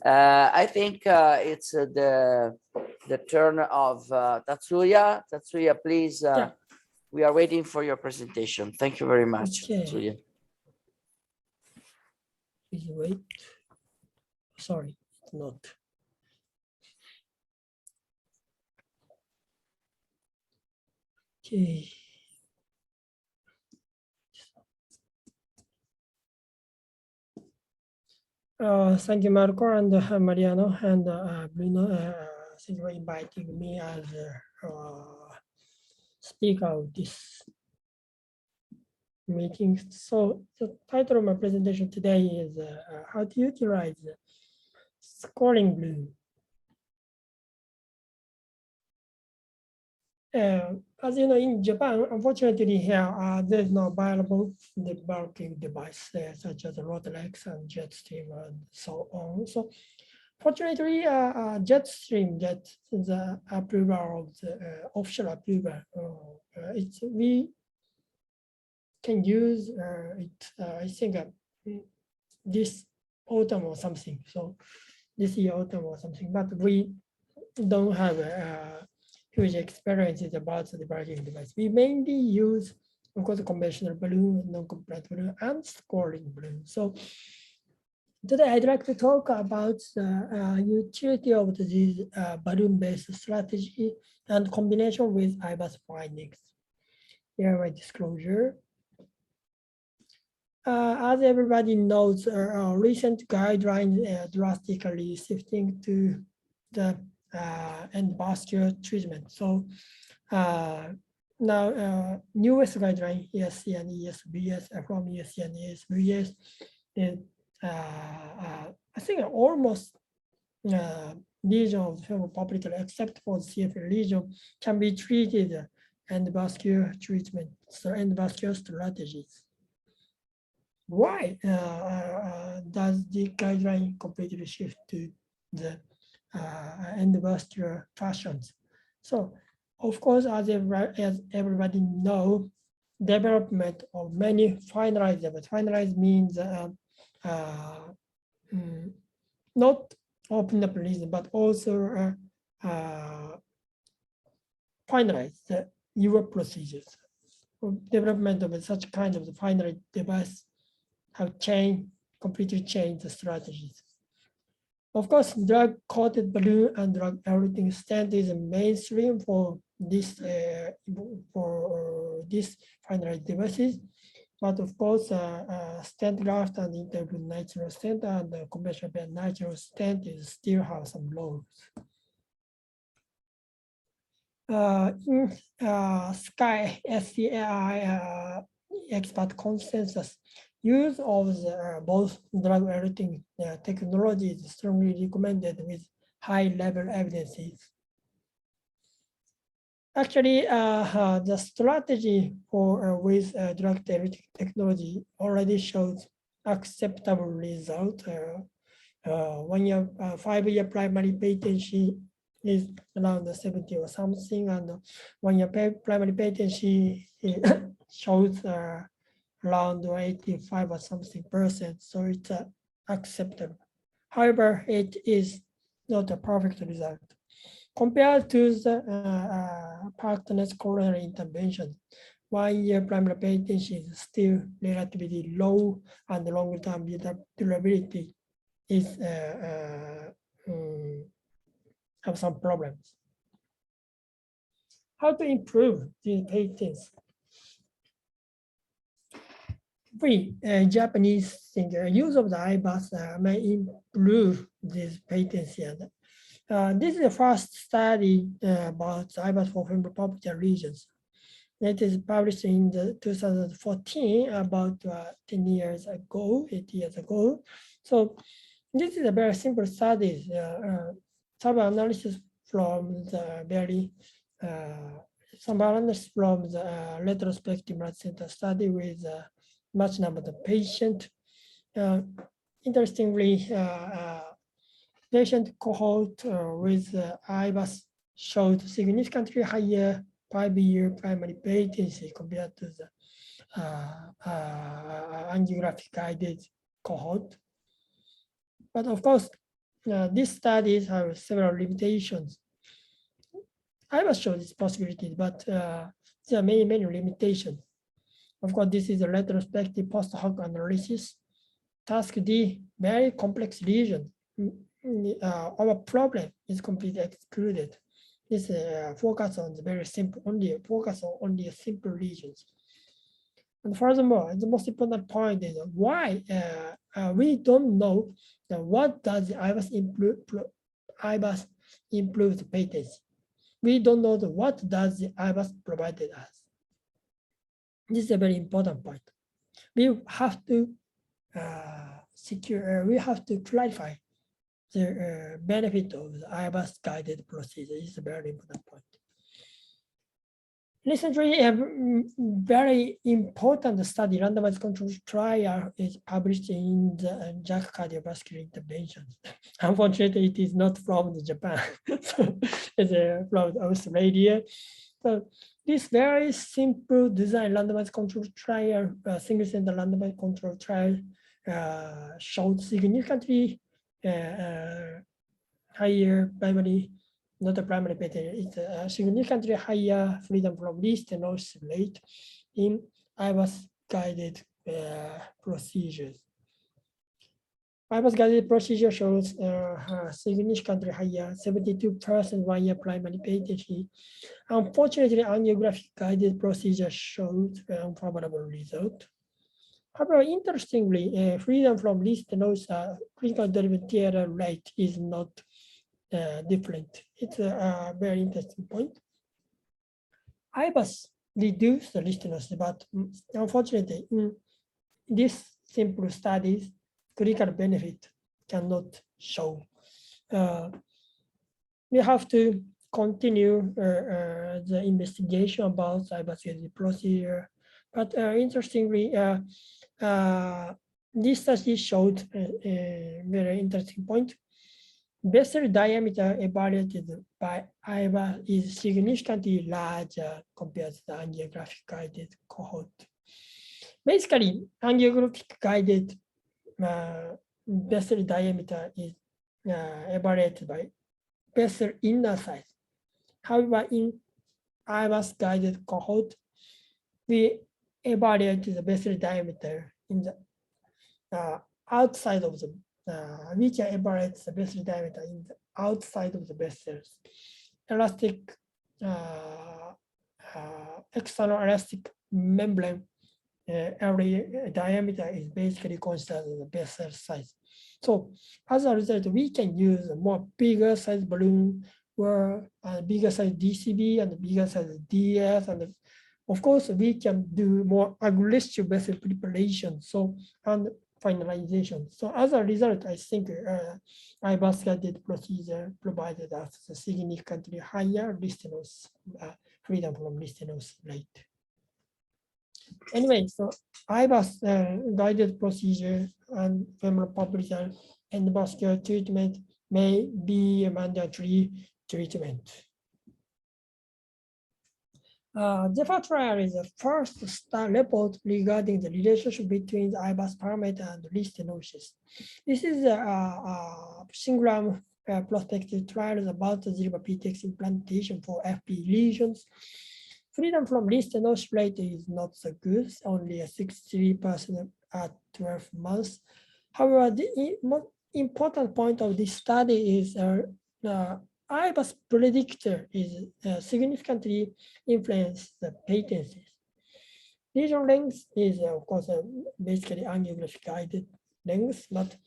[SPEAKER 1] I think it's the turn of Tatsuya. Tatsuya, please. We are waiting for your presentation. Thank you very much, Tatsuya.
[SPEAKER 5] Please wait. Sorry, not. Okay. Thank you, Marco and Mariano and Bruno. Thank you for inviting me as speaker of this meeting. So the title of my presentation today is how to utilize scoring blue. As you know, in Japan, unfortunately here, there's no available debulking device such as Rotarex and Jetstream and so on. So fortunately, Jetstream gets the approval of the official approval. We can use it, I think, this autumn or something. So this year autumn or something, but we don't have huge experiences about the debulking device. We mainly use, of course, conventional balloon, non-compliant balloon, and scoring balloon. So today I'd like to talk about the utility of this balloon-based strategy and combination with IBAS findings. Here my disclosure. As everybody knows, recent guidelines drastically shifting to the endovascular treatment. So now newest guideline, ESC and ESBS, from ESC and ESBS, is I think almost lesion of the femoral popliteal, except for the CFL lesion, can be treated endovascular treatment, so endovascular strategies. Why does the guideline completely shift to the endovascular fashions? So, of course, as everybody knows, development of many finalized devices. Finalized means not open up lesion, but also finalize your procedures. Development of such kind of finalized device have completely changed the strategies. Of course, drug-coated balloon and drug-eluting stent is mainstream for this finalized devices. But of course, stent graft and interval natural stent and conventional natural stent still have some roles. In CLI expert consensus, use of both drug-eluting technology is strongly recommended with high-level evidences. Actually, the strategy for with drug-eluting technology already shows acceptable result. 1 year, 5 year primary patency is around 70 or something, and 1 year primary patency shows around 85 or something %. So it's acceptable. However, it is not a perfect result. Compared to the partner's coronary intervention, 1 year primary patency is still relatively low, and long-term durability is have some problems. How to improve these patents? We Japanese think use of the IBUS may improve this patency. This is the first study about IBUS for femoral popliteal lesions. It is published in 2014, about 10 years ago, 8 years ago. So this is a very simple study, sub-analysis from the retrospective blood center study with much number of patients. Interestingly, patient cohort with IBUS showed significantly higher 5-year primary patency compared to the angiographic guided cohort. But of course, these studies have several limitations. IBUS showed this possibility, but there are many limitations. Of course, this is a retrospective post-hoc analysis. Task D, very complex lesion. Our problem is completely excluded. This focus on the very simple, focus on only simple lesions. And furthermore, the most important point is why we don't know what does the IBUS improve the patency. We don't know what does the IBUS provided us. This is a very important point. We have to we have to clarify the benefit of the IBUS guided procedure. This is a very important point. Recently, a very important study, randomized controlled trial, is published in the JACC cardiovascular interventions. Unfortunately, it is not from Japan. So it's from Australia. So this very simple design randomized controlled trial, single center randomized controlled trial, showed significantly higher primary, not a primary patent, it's a significantly higher freedom from restenosis rate in IBUS guided procedures. IBUS guided procedure shows significantly higher 72% 1 year primary patency. Unfortunately, angiographic guided procedure showed unfavorable result. However, interestingly, freedom from restenosis clinical developmental rate is not different. It's a very interesting point. IBUS reduced the restenosis, but unfortunately, in these simple studies, clinical benefit cannot show. we have to continue the investigation about cybersecurity procedure. But interestingly, this study showed a very interesting point. Vessel diameter evaluated by IVA is significantly larger compared to the angiographic guided cohort. Basically, angiographic guided vessel diameter is evaluated by vessel inner size. However, in IVA's guided cohort, we evaluated the vessel diameter in the outside of the we can evaluate the vessel diameter in the outside of the vessels. Elastic, external elastic membrane area diameter is basically considered the vessel size. So as a result, we can use a more bigger size balloon or a bigger size DCB and a bigger size DS, and of course we can do more aggressive vessel preparation. So and finalization. So as a result, I think IVA's guided procedure provided us a significantly higher listeners freedom from listeners rate. Anyway, so IVA's guided procedure and femoral popliteal endovascular treatment may be a mandatory treatment. Zephyr trial is the first report regarding the relationship between the IVAS parameter and the stenosis. This is a single prospective trial about the zero PTX implantation for FP lesions. Freedom from stenosis rate is not so good, only a 63% at 12 months. However, the most important point of this study is IVAS predictor is significantly influence the patency. Lesion length is, of course, basically angiographic guided length, but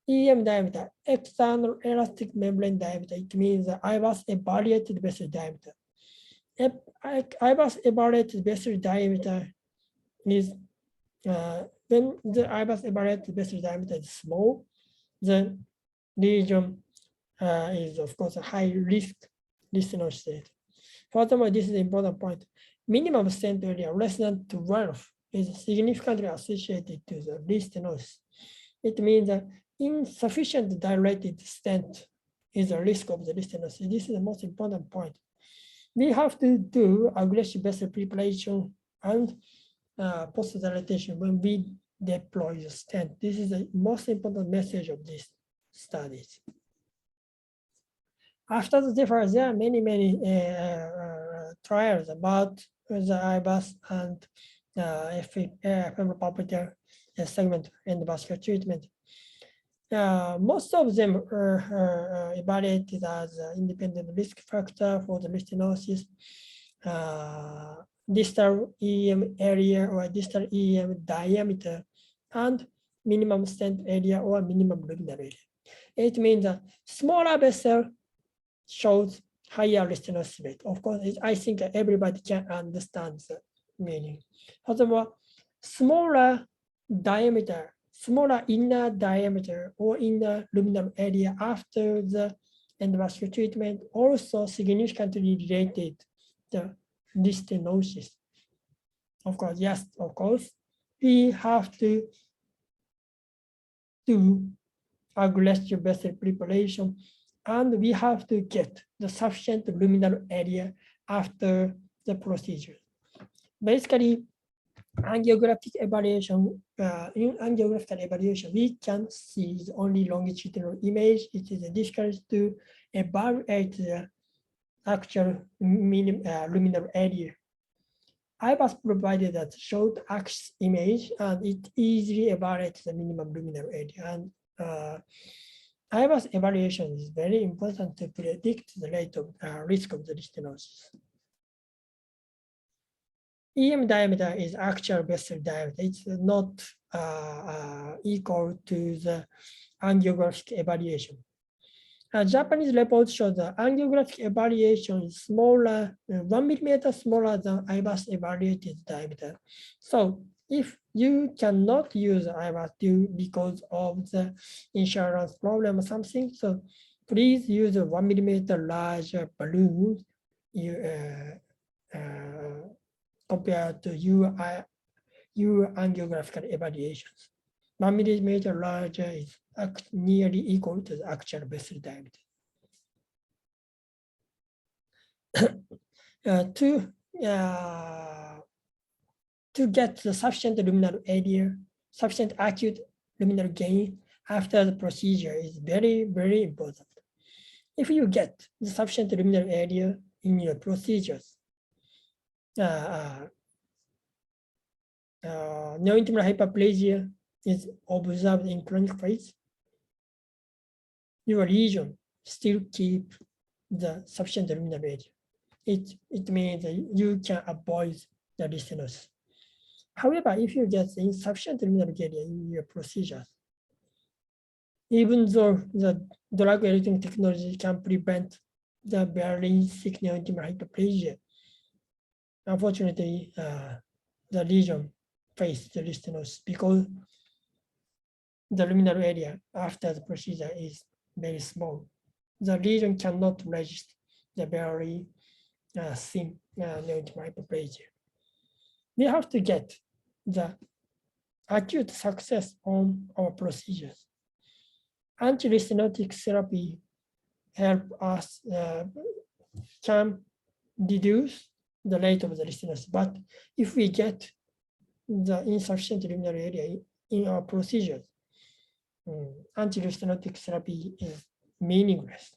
[SPEAKER 5] EM diameter, external elastic membrane diameter, it means the IVAS evaluated vessel diameter. IVAS evaluated vessel diameter is, when the IVAS evaluated vessel diameter is small, the lesion is of course a high risk listener state. Furthermore, this is an important point. Minimum stent area less than 12 is significantly associated to the stenosis. It means that insufficient dilated stent is a risk of the stenosis. This is the most important point. We have to do aggressive vessel preparation and post-dilatation when we deploy the stent. This is the most important message of these studies. After the difference, there are many trials about the IVAS and femoral popliteal segment endovascular treatment. Most of them are evaluated as independent risk factor for the stenosis, distal EM area or distal EM diameter, and minimum stent area or minimum luminal area. It means that smaller vessel shows higher stenosis rate. Of course, I think everybody can understand the meaning. Furthermore, smaller diameter, smaller inner diameter or inner luminal area after the endovascular treatment also significantly related to the stenosis. Of course, yes, of course, we have to do aggressive vessel preparation, and we have to get the sufficient luminal area after the procedure. Basically, angiographic evaluation, in angiographic evaluation, we can see only longitudinal image. It is difficult to evaluate the actual luminal area. IVAS provided that short axis image, and it easily evaluates the minimum luminal area. And IVAS evaluation is very important to predict the rate of risk of the stenosis. EM diameter is actual vessel diameter. It's not equal to the angiographic evaluation. Japanese report shows the angiographic evaluation is smaller, 1 millimeter smaller than IVAS evaluated diameter. So if you cannot use IVAS because of the insurance problem or something, so please use a 1 millimeter larger balloon compared to your angiographical evaluations. 1 millimeter larger is nearly equal to the actual vessel diameter. To get the sufficient luminal area, sufficient acute luminal gain after the procedure is very, very important. If you get the sufficient luminal area in your procedures, neointimal hyperplasia is observed in chronic phase, your lesion still keep the sufficient luminal area. It means that you can avoid the stenosis. However, if you get insufficient luminal area in your procedures, even though the drug editing technology can prevent the very thick neointimal hyperplasia, unfortunately, the lesion face the stenosis because the luminal area after the procedure is very small. The lesion cannot resist the very thin neointimal hyperplasia. We have to get the acute success on our procedures. Anti-stenotic therapy help us can reduce the rate of the stenosis. But if we get the insufficient luminal area in our procedures, anti-stenotic therapy is meaningless.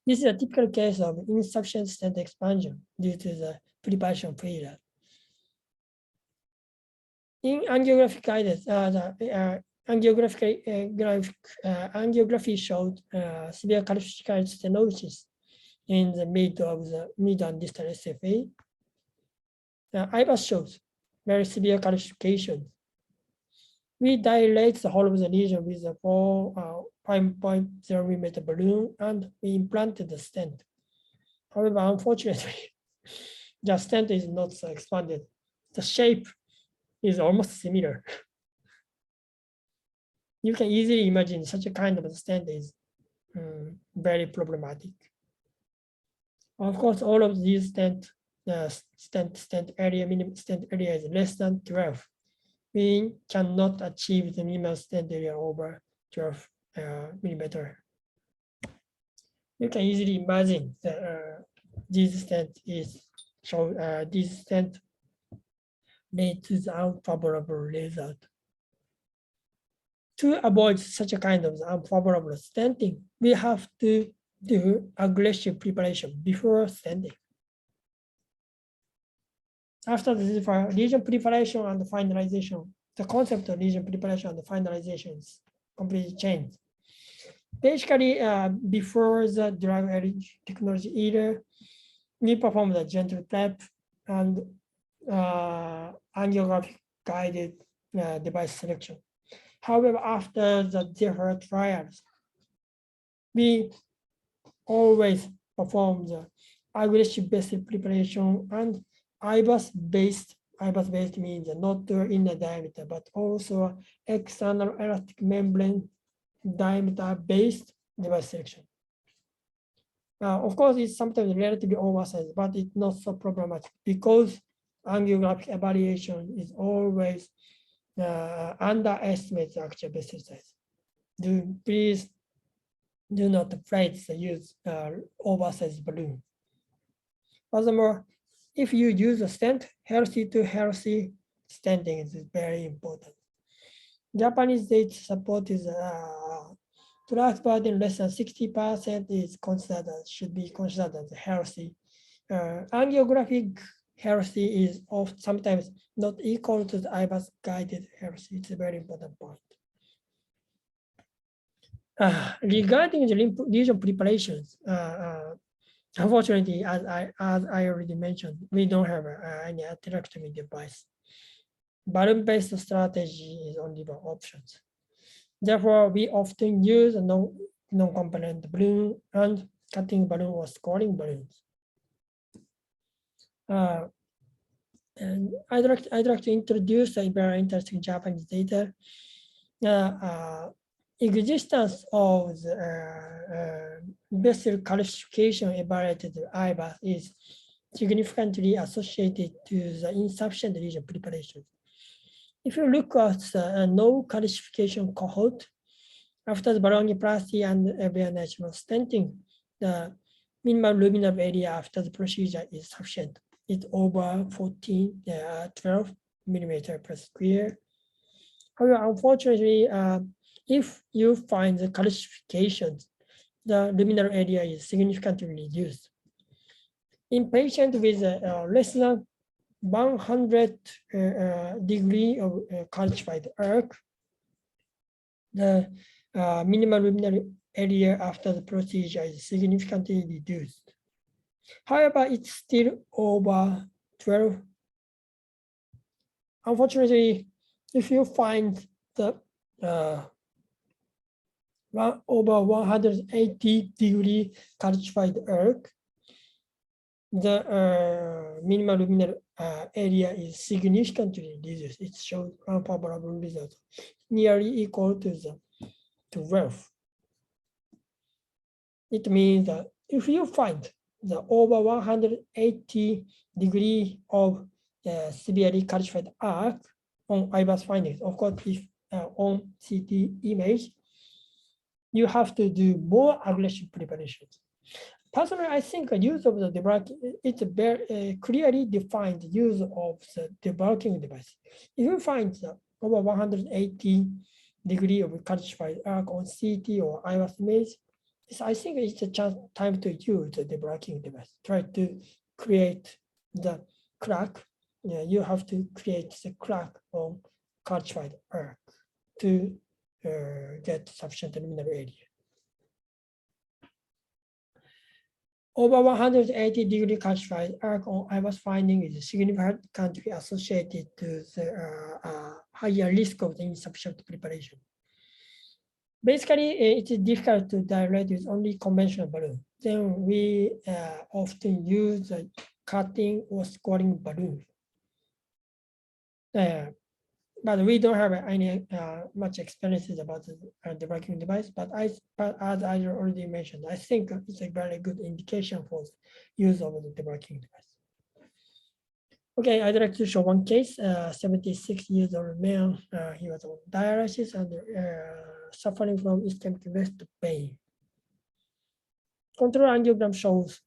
[SPEAKER 5] This is a typical case of insufficient stent expansion due to the preparation failure. In angiographic guidance, angiography showed severe calcified stenosis in the mid and distal SFA. IBUS shows very severe calcification. We dilate the whole of the lesion with a 5.0 millimeter balloon and we implanted the stent. However, unfortunately, the stent is not so expanded. The shape is almost similar. You can easily imagine such a kind of stent is very problematic. Of course, all of these stent area, minimum stent area is less than 12. We cannot achieve the minimum stent area over 12 millimeter. You can easily imagine that this stent lead to the unfavorable result. To avoid such a kind of unfavorable stenting, we have to do aggressive preparation before stenting. After the lesion preparation and finalization, the concept of lesion preparation and finalization is completely changed. Basically, before the drug technology either, we perform the gentle prep and angiographic guided device selection. However, after the different trials, we always perform the aggressive vessel preparation and IBUS-based means not the inner diameter, but also external elastic membrane diameter-based device selection. Of course, it's sometimes relatively oversized, but it's not so problematic because angiographic evaluation is always underestimate the actual vessel size. Please do not afraid to use oversized balloon. Furthermore, if you use a stent, healthy to healthy stenting is very important. Japanese data support is plaque burden less than 60% is should be considered as healthy. Angiographic healthy is sometimes not equal to the IBUS guided healthy. It's a very important point. Regarding the lesion preparations, unfortunately, as I already mentioned, we don't have any atherectomy device. Balloon-based strategy is only one option. Therefore, we often use a non-component balloon and cutting balloon or scoring balloons. And I'd like to introduce a very interesting Japanese data. existence of the vessel calcification evaluated IVAS is significantly associated to the insufficient lesion preparation. If you look at the no calcification cohort, after the balloonoplasty and bare natural stenting, the minimal luminal area after the procedure is sufficient. It's over 12 millimeter per square. However, unfortunately, if you find the calcifications, the luminal area is significantly reduced. In patients with less than 100 degree of calcified arc, the minimal luminal area after the procedure is significantly reduced. However, it's still over 12. Unfortunately, if you find the over 180 degree calcified arc, the minimal luminal area is significantly reduced. It shows unfavorable results, nearly equal to 12. It means that if you find the over 180 degree of severely calcified arc on IVAS findings, of course, if on CT image, you have to do more aggressive preparations. Personally, I think the use of the debulking, it's a very clearly defined use of the debulking device. If you find the over 180 degree of calcified arc on CT or IVAS image, I think it's a time to use the debulking device. Try to create the crack. You have to create the crack on calcified arc to get sufficient luminal area. Over 180 degree calcified arc on IVAS finding is significantly associated to the higher risk of the insufficient preparation. Basically, it is difficult to dilate with only conventional balloon. Then we often use the cutting or scoring balloon. But we don't have any much experiences about the vacuum device. But as I already mentioned, I think it's a very good indication for the use of the vacuum device. Okay, I'd like to show one case. 76-year-old man. He was on dialysis and suffering from ischemic rest pain. Control angiogram shows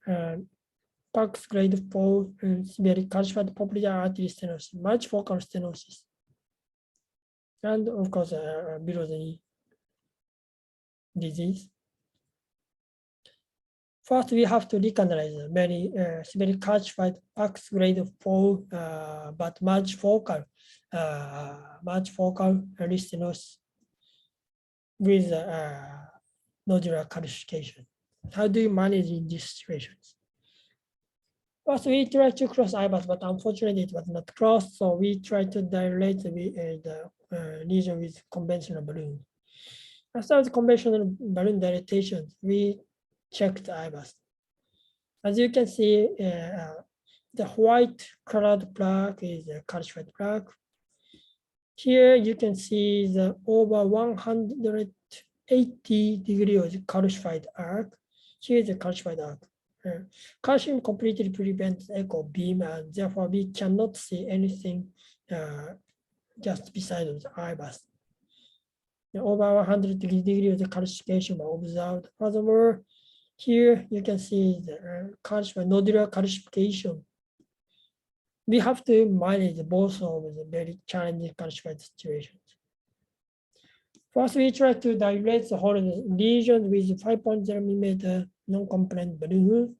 [SPEAKER 5] Park's grade 4 severely calcified popliteal artery stenosis, multifocal stenosis, and of course below the knee disease. First, we have to recognize very severely calcified Park's grade 4 but multifocal stenosis with nodular calcification. How do you manage in these situations? First, we try to cross IVAS, but unfortunately it was not crossed, so we try to dilate the lesion with conventional balloon. After the conventional balloon dilatation, we checked IVAS. As you can see, the white colored plaque is a calcified plaque. Here you can see the over 180 degree of calcified arc. Here is a calcified arc. Calcium completely prevents echo beam, and therefore we cannot see anything just beside the IVAS. Over 100 degree of the calcification were observed. Furthermore, here you can see the nodular calcification. We have to manage both of the very challenging calcified situations. First, we try to dilate the whole lesion with 5.0 mm non-compliant balloon.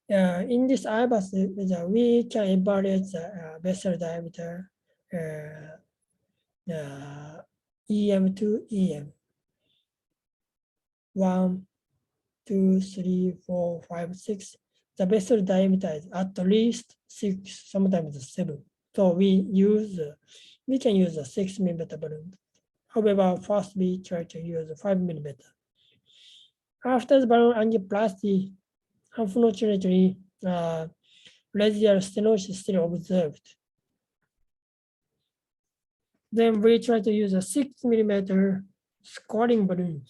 [SPEAKER 5] In this IVAS, we can evaluate the vessel diameter EM to EM. 1, 2, 3, 4, 5, 6. The vessel diameter is at least 6, sometimes 7. So we can use a 6 mm balloon. However, first we try to use a 5 mm. After the balloon angioplasty, unfortunately, radial stenosis is still observed. Then we try to use a 6mm scoring balloon.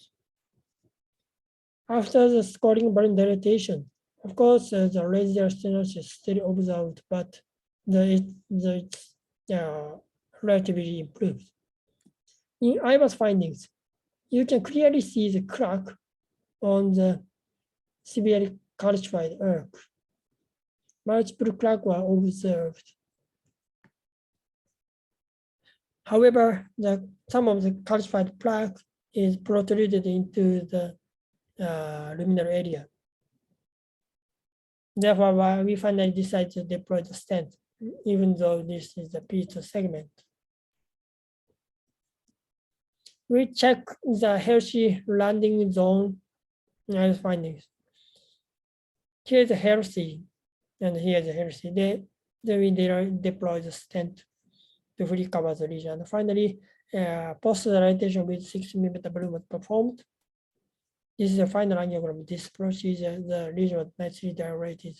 [SPEAKER 5] After the scoring balloon dilatation, of course, the radial stenosis is still observed, but it's relatively improved. In IVAS findings, you can clearly see the crack on the severely calcified earth. Multiple cracks were observed. However, some of the calcified plaque is protruded into the luminal area. Therefore, we finally decided to deploy the stent, even though this is a P2 segment. We check the healthy landing zone as findings. Here's healthy, and here's healthy. Then we deploy the stent to fully cover the lesion. And finally, post-dilatation with 6mm balloon was performed. This is the final angiogram of this procedure. The lesion was nicely dilated,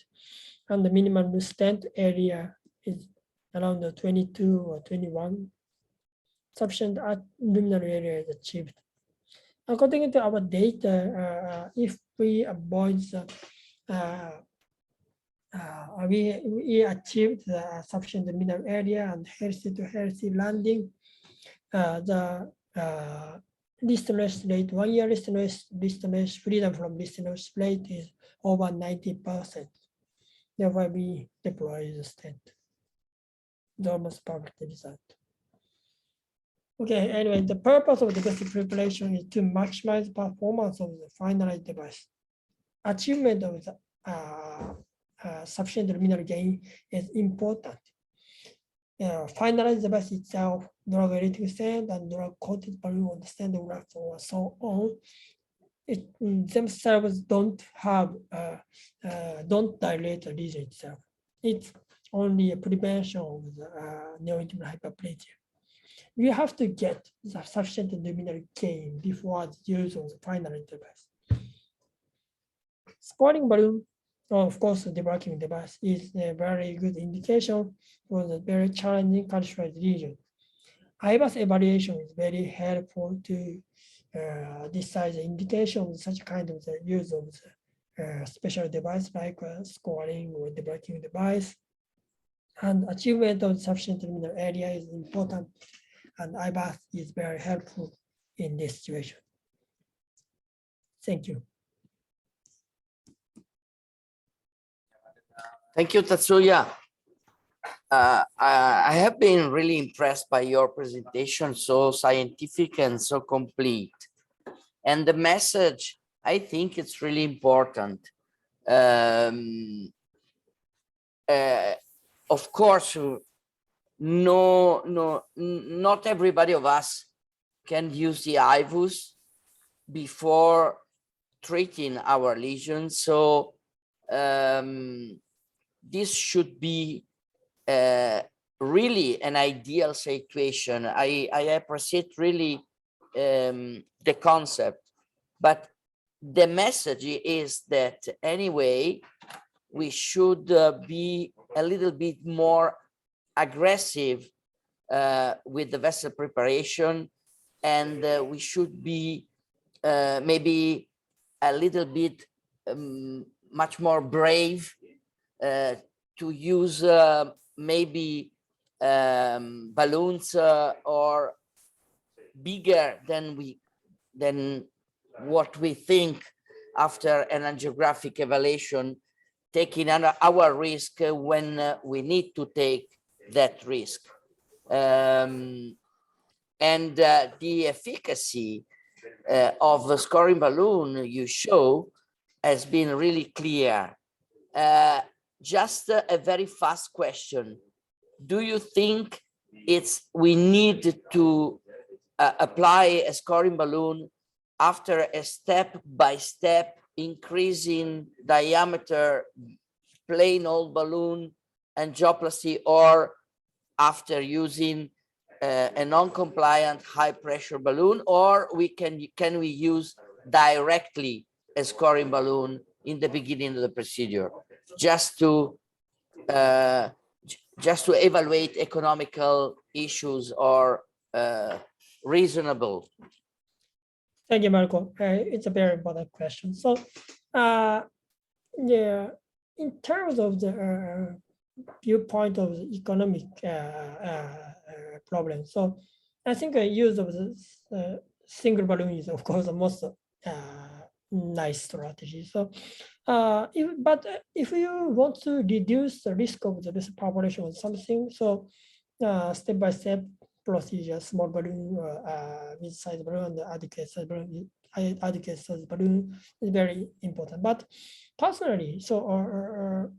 [SPEAKER 5] and the minimum stent area is around 22 or 21. Sufficient luminal area is achieved. According to our data, if we avoid the we achieved the sufficient luminal area and healthy to healthy landing. The listeners rate, 1 year listeners freedom from listeners rate is over 90%. Therefore, we deploy the stent. The almost perfect result. Okay, anyway, the purpose of the basic preparation is to maximize performance of the finalized device. Achievement of the sufficient luminal gain is important. Finalized device itself, drug-eluting stent and drug-coated balloon on the stent graft or so on, themselves don't dilate the lesion itself. It's only a prevention of the neointimal hyperplasia. We have to get the sufficient luminal gain before the use of the finalized device. Scoring balloon, of course, the debarking device is a very good indication for the very challenging calcified lesion. IVAS evaluation is very helpful to decide the indication of such kind of the use of the special device like scoring or debarking device. And achievement of sufficient luminal area is important, and IVAS is very helpful in this situation. Thank you.
[SPEAKER 1] Thank you, Tatsuya. I have been really impressed by your presentation, so scientific and so complete. And the message, I think it's really important. Of course, not everybody of us can use the IVUS before treating our lesions. So this should be really an ideal situation. I appreciate really the concept, but the message is that anyway, we should be a little bit more aggressive with the vessel preparation, and we should be maybe a little bit much more brave to use maybe balloons or bigger than what we think after an angiographic evaluation, taking our risk when we need to take that risk. And the efficacy of the scoring balloon you show has been really clear. Just a very fast question. Do you think we need to apply a scoring balloon after a step-by-step increasing diameter plain old balloon angioplasty, or after using a non-compliant high pressure balloon, or can we use directly a scoring balloon in the beginning of the procedure, just to evaluate economical issues or reasonable?
[SPEAKER 5] Thank you, Marco. It's a very important question. So, yeah, in terms of the viewpoint of the economic problem, so I think the use of the single balloon is, of course, the most nice strategy. So, if you want to reduce the risk of the population or something, so step by step procedure, small balloon, mid-size balloon, and adequate size balloon, is very important. But personally, so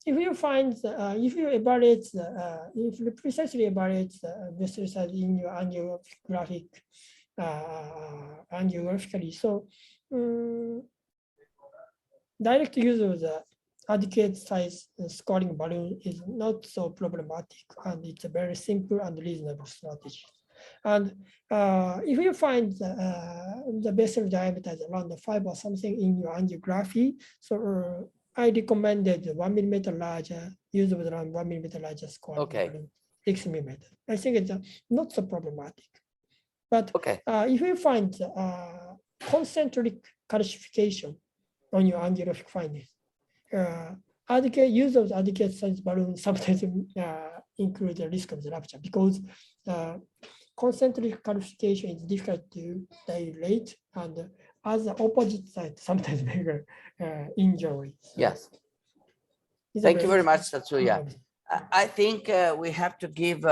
[SPEAKER 5] if you find, if you evaluate, if you precisely evaluate the vessel size in your angiographically, so direct use of the adequate size scoring balloon is not so problematic, and it's a very simple and reasonable strategy. And if you find the vessel diameter is around 5 or something in your angiography, so I recommended 1 millimeter larger, use of around 1 millimeter larger scoring balloon, 6 millimeter. I think it's not so problematic. But if you find concentric calcification on your angiographic findings, adequate use of the adequate size balloon sometimes include the risk of the rupture, because concentric calcification is difficult to dilate, and as the opposite side, sometimes bigger injury. So
[SPEAKER 1] yes. Thank you very much, Tatsuya. I think we have to give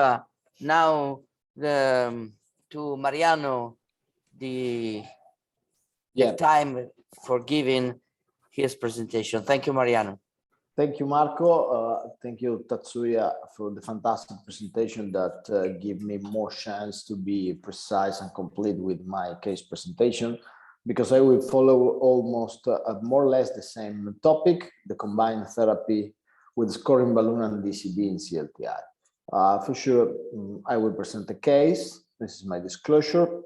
[SPEAKER 1] now to Mariano the time for giving his presentation. Thank you, Mariano.
[SPEAKER 2] Thank you, Marco. Thank you, Tatsuya, for the fantastic presentation that give me more chance to be precise and complete with my case presentation, because I will follow almost more or less the same topic, the combined therapy with scoring balloon and DCB in CLTI. For sure, I will present a case. This is my disclosure.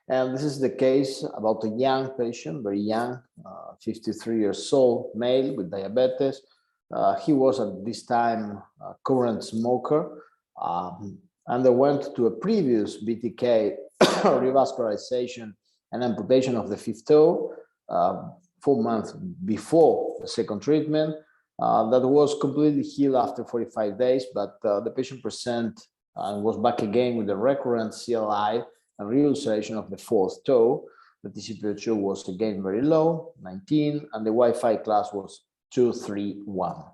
[SPEAKER 2] And this is the case about a young patient, very young, 53 years old, male with diabetes. He was at this time a current smoker, underwent to a previous BTK revascularization and amputation of the fifth toe 4 months before the second treatment. That was completely healed after 45 days, but the patient presented and was back again with a recurrent CLI and reulceration of the fourth toe. The TCPO2 was again very low, 19, and the Wi-Fi class was 231.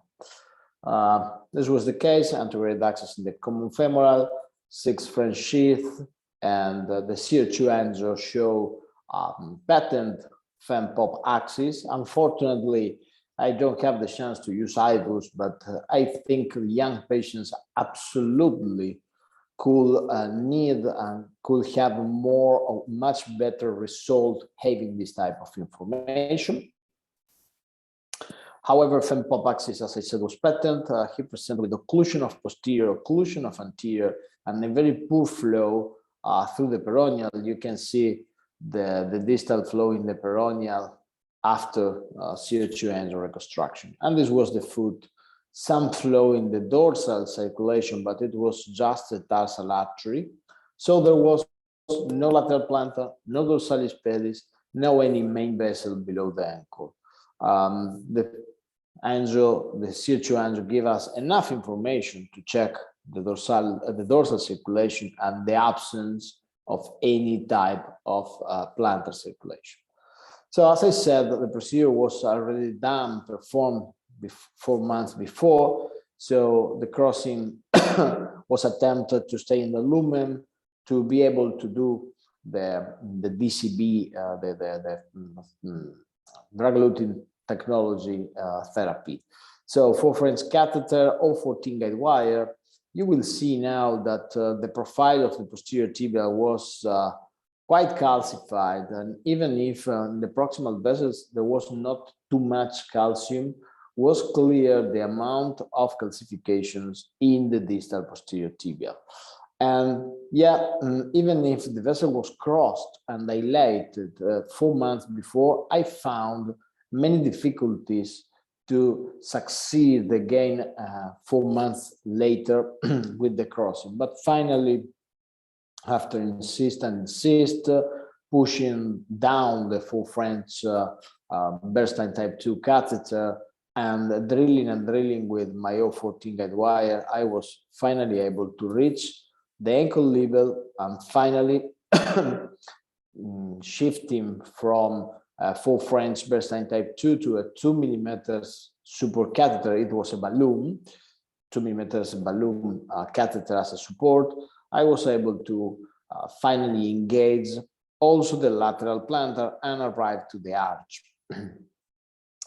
[SPEAKER 2] This was the case, anterior access in the common femoral, 6 French sheath, and the CO2 angio show patent fem-pop axis. Unfortunately, I don't have the chance to use IVUS, but I think young patients absolutely could need and could have more or much better result having this type of information. However, fem-pop axis, as I said, was patent. He presented with occlusion of posterior, occlusion of anterior, and a very poor flow through the peroneal. You can see the distal flow in the peroneal after CO2 angio reconstruction. And this was the foot. Some flow in the dorsal circulation, but it was just a tarsal artery. So there was no lateral plantar, no dorsalis pedis, no any main vessel below the ankle. The CO2 angio gave us enough information to check the dorsal circulation and the absence of any type of plantar circulation. So as I said, the procedure was already done, performed 4 months before. So the crossing was attempted to stay in the lumen to be able to do the DCB, the drug-eluting technology therapy. So for French catheter or 14 guide wire, you will see now that the profile of the posterior tibia was quite calcified, and even if in the proximal vessels there was not too much calcium, was clear the amount of calcifications in the distal posterior tibia. And yeah, even if the vessel was crossed and dilated 4 months before, I found many difficulties to succeed again 4 months later with the crossing. But finally, after insist, pushing down the full French Bernstein type 2 catheter and drilling with my 014 guide wire, I was finally able to reach the ankle level and finally shifting from full French Bernstein type 2 to a 2 millimeters support catheter. It was a balloon, 2 millimeters balloon catheter as a support. I was able to finally engage also the lateral plantar and arrive to the arch.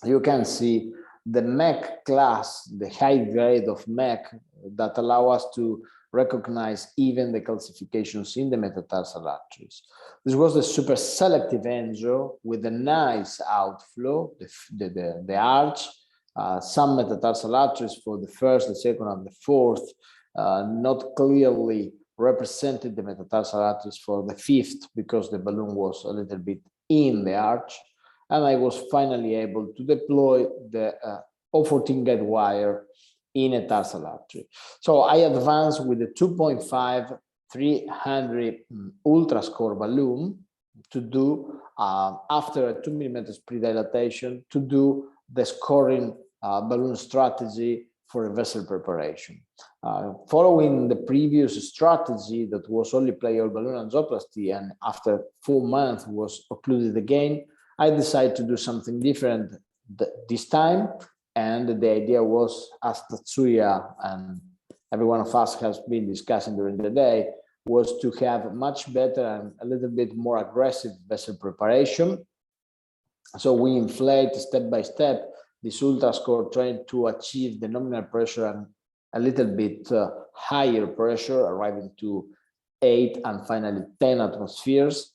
[SPEAKER 2] You can see the MEC class, the high grade of MEC that allow us to recognize even the calcifications in the metatarsal arteries. This was the super selective angio with a nice outflow, the arch, some metatarsal arteries for the first, the second, and the fourth, not clearly represented the metatarsal arteries for the fifth because the balloon was a little bit in the arch. And I was finally able to deploy the 014 guide wire in a tarsal artery. So I advanced with a 2.5 300 ultra score balloon to do, after a 2 millimeters pre-dilatation, to do the scoring balloon strategy for a vessel preparation. Following the previous strategy that was only play all balloon angioplasty and after 4 months was occluded again, I decided to do something different this time. And the idea was, as Tatsuya and every one of us has been discussing during the day, was to have much better and a little bit more aggressive vessel preparation. So we inflate step by step this ultra score, trying to achieve the nominal pressure and a little bit higher pressure, arriving to 8 and finally 10 atmospheres,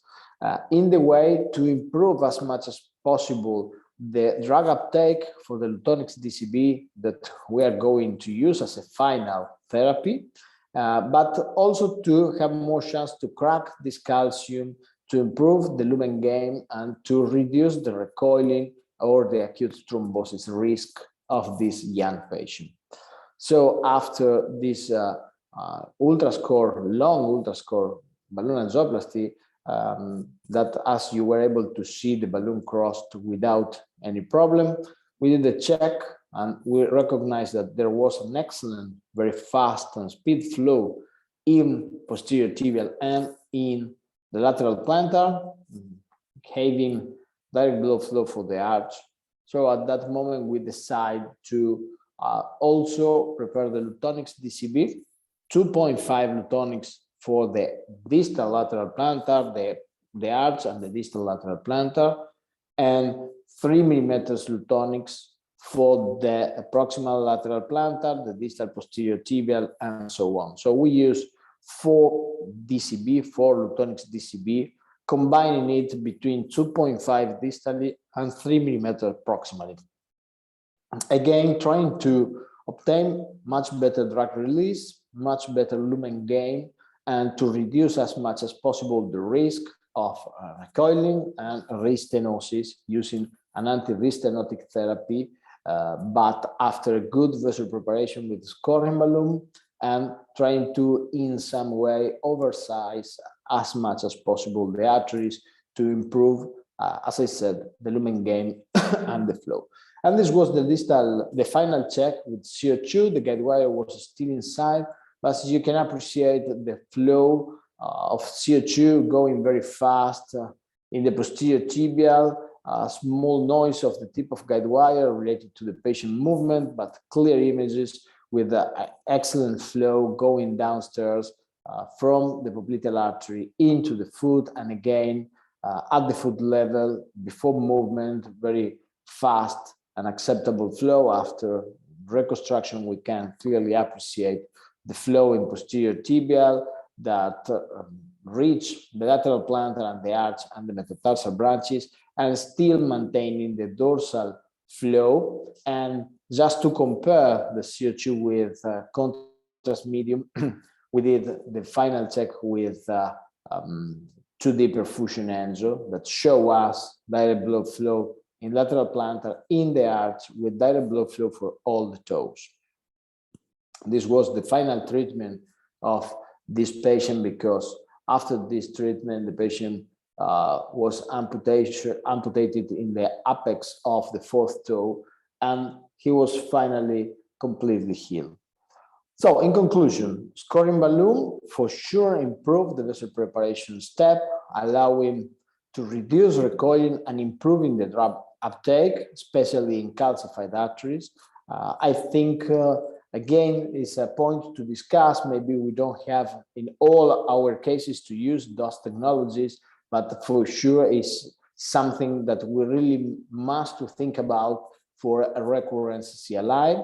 [SPEAKER 2] in the way to improve as much as possible the drug uptake for the Lutonix DCB that we are going to use as a final therapy, but also to have more chance to crack this calcium, to improve the lumen gain, and to reduce the recoiling or the acute thrombosis risk of this young patient. So after this long ultra score balloon angioplasty, that as you were able to see the balloon crossed without any problem, we did a check and we recognized that there was an excellent, very fast and speed flow in posterior tibial and in the lateral plantar, having direct blood flow for the arch. So at that moment, we decide to also prepare the Lutonix DCB, 2.5 Lutonix for the distal lateral plantar, the arch and the distal lateral plantar, and 3 millimeters Lutonix for the proximal lateral plantar, the distal posterior tibial, and so on. So we use 4 Lutonix DCB, combining it between 2.5 distally and 3 millimeters proximally. Again, trying to obtain much better drug release, much better lumen gain, and to reduce as much as possible the risk of recoiling and restenosis using an anti-restenotic therapy, but after a good vessel preparation with scoring balloon and trying to, in some way, oversize as much as possible the arteries to improve, as I said, the lumen gain and the flow. And this was the final check with CO2. The guide wire was still inside, but as you can appreciate, the flow of CO2 going very fast in the posterior tibial, small noise of the tip of guide wire related to the patient movement, but clear images with excellent flow going downstairs from the popliteal artery into the foot, and again at the foot level before movement, very fast and acceptable flow. After reconstruction, we can clearly appreciate the flow in posterior tibial that reach the lateral plantar and the arch and the metatarsal branches, and still maintaining the dorsal flow. And just to compare the CO2 with contrast medium, we did the final check with 2D perfusion angio that show us direct blood flow in lateral plantar in the arch with direct blood flow for all the toes. This was the final treatment of this patient, because after this treatment, the patient was amputated in the apex of the fourth toe, and he was finally completely healed. So in conclusion, scoring balloon for sure improved the vessel preparation step, allowing to reduce recoiling and improving the drug uptake, especially in calcified arteries. I think, again, it's a point to discuss. Maybe we don't have in all our cases to use those technologies, but for sure is something that we really must to think about for a recurrence CLI.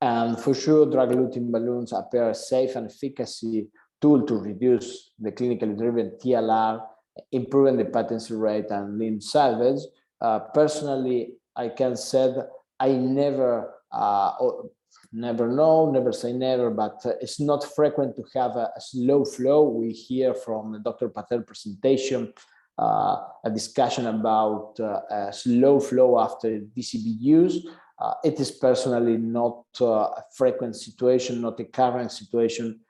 [SPEAKER 2] And for sure, drug-eluting balloons appear a safe and efficacy tool to reduce the clinically driven TLR, improving the patency rate and limb salvage. Personally, I can say that I never say never, but it's not frequent to have a slow flow. We hear from Dr. Patel presentation a discussion about a slow flow after DCB use. It is personally not a frequent situation, not a current situation,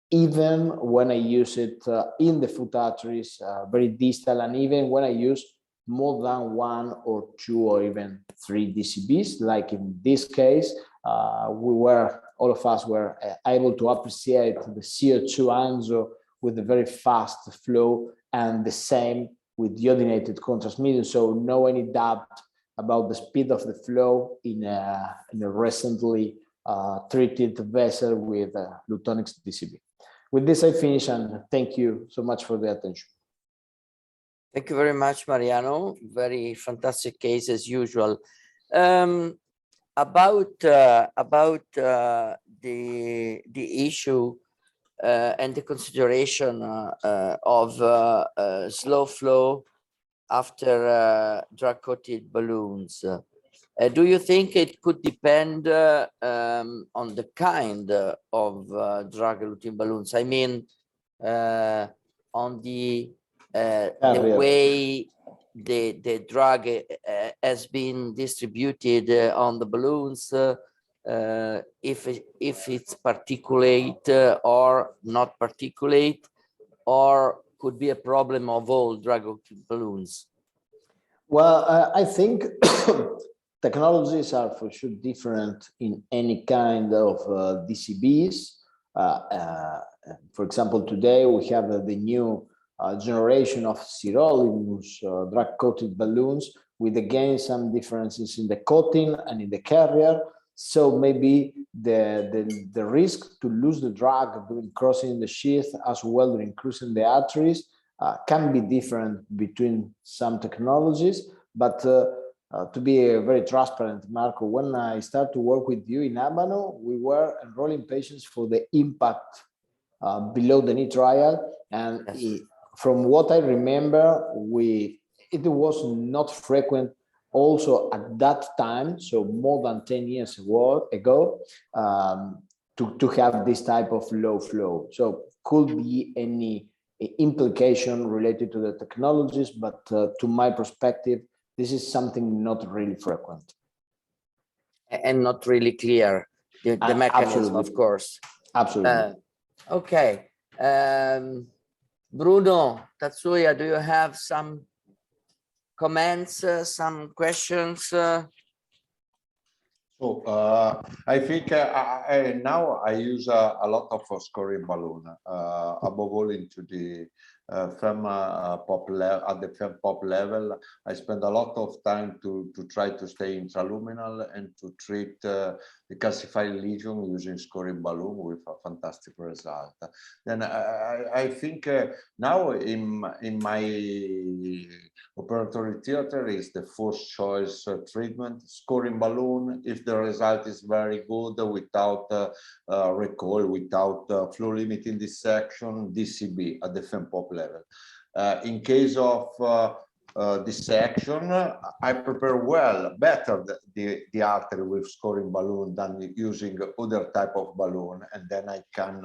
[SPEAKER 2] even when I use it in the foot arteries, very distal, and even when I use more than 1 or 2 or even 3 DCBs, like in this case, all of us were able to appreciate the CO2 anzo with a very fast flow, and the same with iodinated contrast medium. So no any doubt about the speed of the flow in a recently treated vessel with Lutonix DCB. With this, I finish, and thank you so much for the attention.
[SPEAKER 1] Thank you very much, Mariano. Very fantastic case as usual. About the issue and the consideration of slow flow after drug-coated balloons. Do you think it could depend on the kind of drug-eluting balloons? I mean, on the way the drug has been distributed on the balloons, if it's particulate or not particulate, or could be a problem of all drug-eluting balloons?
[SPEAKER 2] Well, I think technologies are for sure different in any kind of DCBs. For example, today we have the new generation of sirolimus drug-coated balloons with again some differences in the coating and in the carrier. So maybe the risk to lose the drug during crossing the sheath as well during cruising the arteries can be different between some technologies. But to be very transparent, Marco, when I started to work with you in Abano, we were enrolling patients for the impact below the knee trial, and from what I remember, it was not frequent also at that time, so more than 10 years ago, to have this type of low flow. So could be any implication related to the technologies, but to my perspective, this is something not really frequent.
[SPEAKER 1] And not really clear, the mechanism, of course.
[SPEAKER 2] Absolutely.
[SPEAKER 1] Okay. Bruno, Tatsuya, do you have some comments, some questions?
[SPEAKER 3] So I think now I use a lot of scoring balloon, above all into the fem pop level. At the fem pop level, I spend a lot of time to try to stay intraluminal and to treat the calcified lesion using scoring balloon with a fantastic result. Then I think now in my operatory theater is the first choice treatment, scoring balloon. If the result is very good without recoil, without flow limiting dissection, DCB at the fem pop level. In case of dissection, I prepare better the artery with scoring balloon than using other type of balloon, and then I can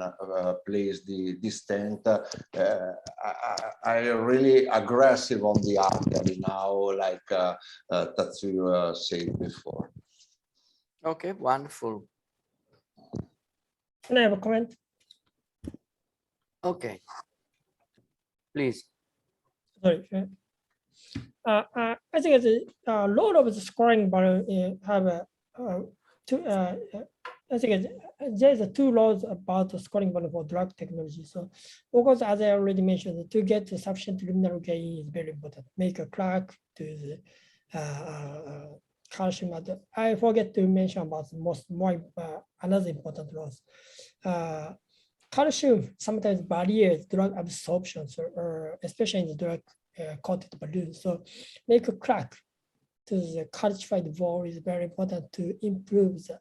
[SPEAKER 3] place the stent. I really aggressive on the artery now, like Tatsuya said before.
[SPEAKER 1] Okay, wonderful.
[SPEAKER 5] Can I have a comment?
[SPEAKER 1] Okay, please.
[SPEAKER 5] Sorry. I think a lot of the scoring balloon have two. I think there's two laws about the scoring balloon for drug technology. So, of course, as I already mentioned, to get the sufficient luminal gain is very important. Make a crack to the calcium. I forget to mention about another important laws. Calcium sometimes barriers drug absorption, or especially in the drug coated balloon. So make a crack to the calcified wall is very important to improve the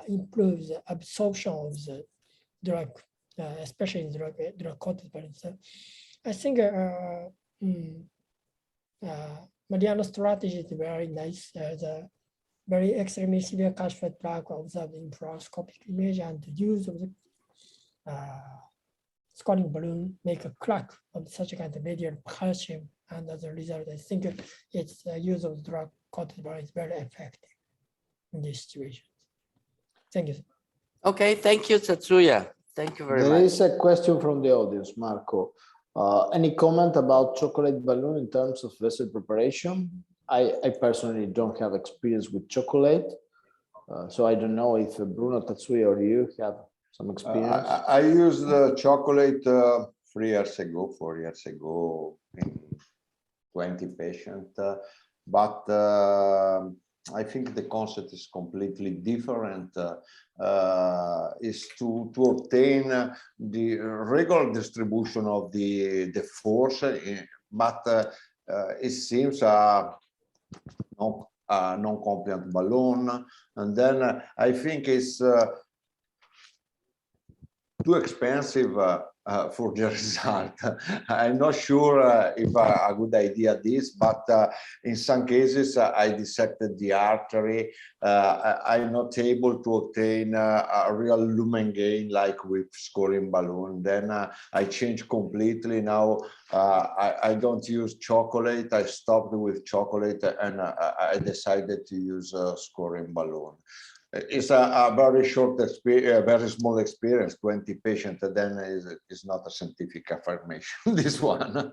[SPEAKER 5] improve the absorption of the drug, especially in drug coated balloon. So I think Mariano's strategy is very nice. The very extremely severe calcified plaque observed in fluoroscopic image, and the use of the scoring balloon make a crack of such a kind of radial calcium, and as a result, I think its use of drug coated balloon is very effective in this situation. Thank you.
[SPEAKER 1] Okay, thank you, Tatsuya. Thank you very much.
[SPEAKER 2] There is a question from the audience, Marco. Any comment about chocolate balloon in terms of vessel preparation? I personally don't have experience with chocolate, so I don't know if Bruno, Tatsuya, or you have some experience.
[SPEAKER 3] I used chocolate 3 years ago, 4 years ago, in 20 patients, but I think the concept is completely different. Is to obtain the regular distribution of the force, but it seems non-compliant balloon, and then I think it's too expensive for the result. I'm not sure if a good idea this, but in some cases I dissected the artery. I'm not able to obtain a real lumen gain like with scoring balloon. Then I changed completely. Now I don't use chocolate. I stopped with chocolate, and I decided to use a scoring balloon. It's a very short experience, very small experience, 20 patients, and then is not a scientific affirmation, this one.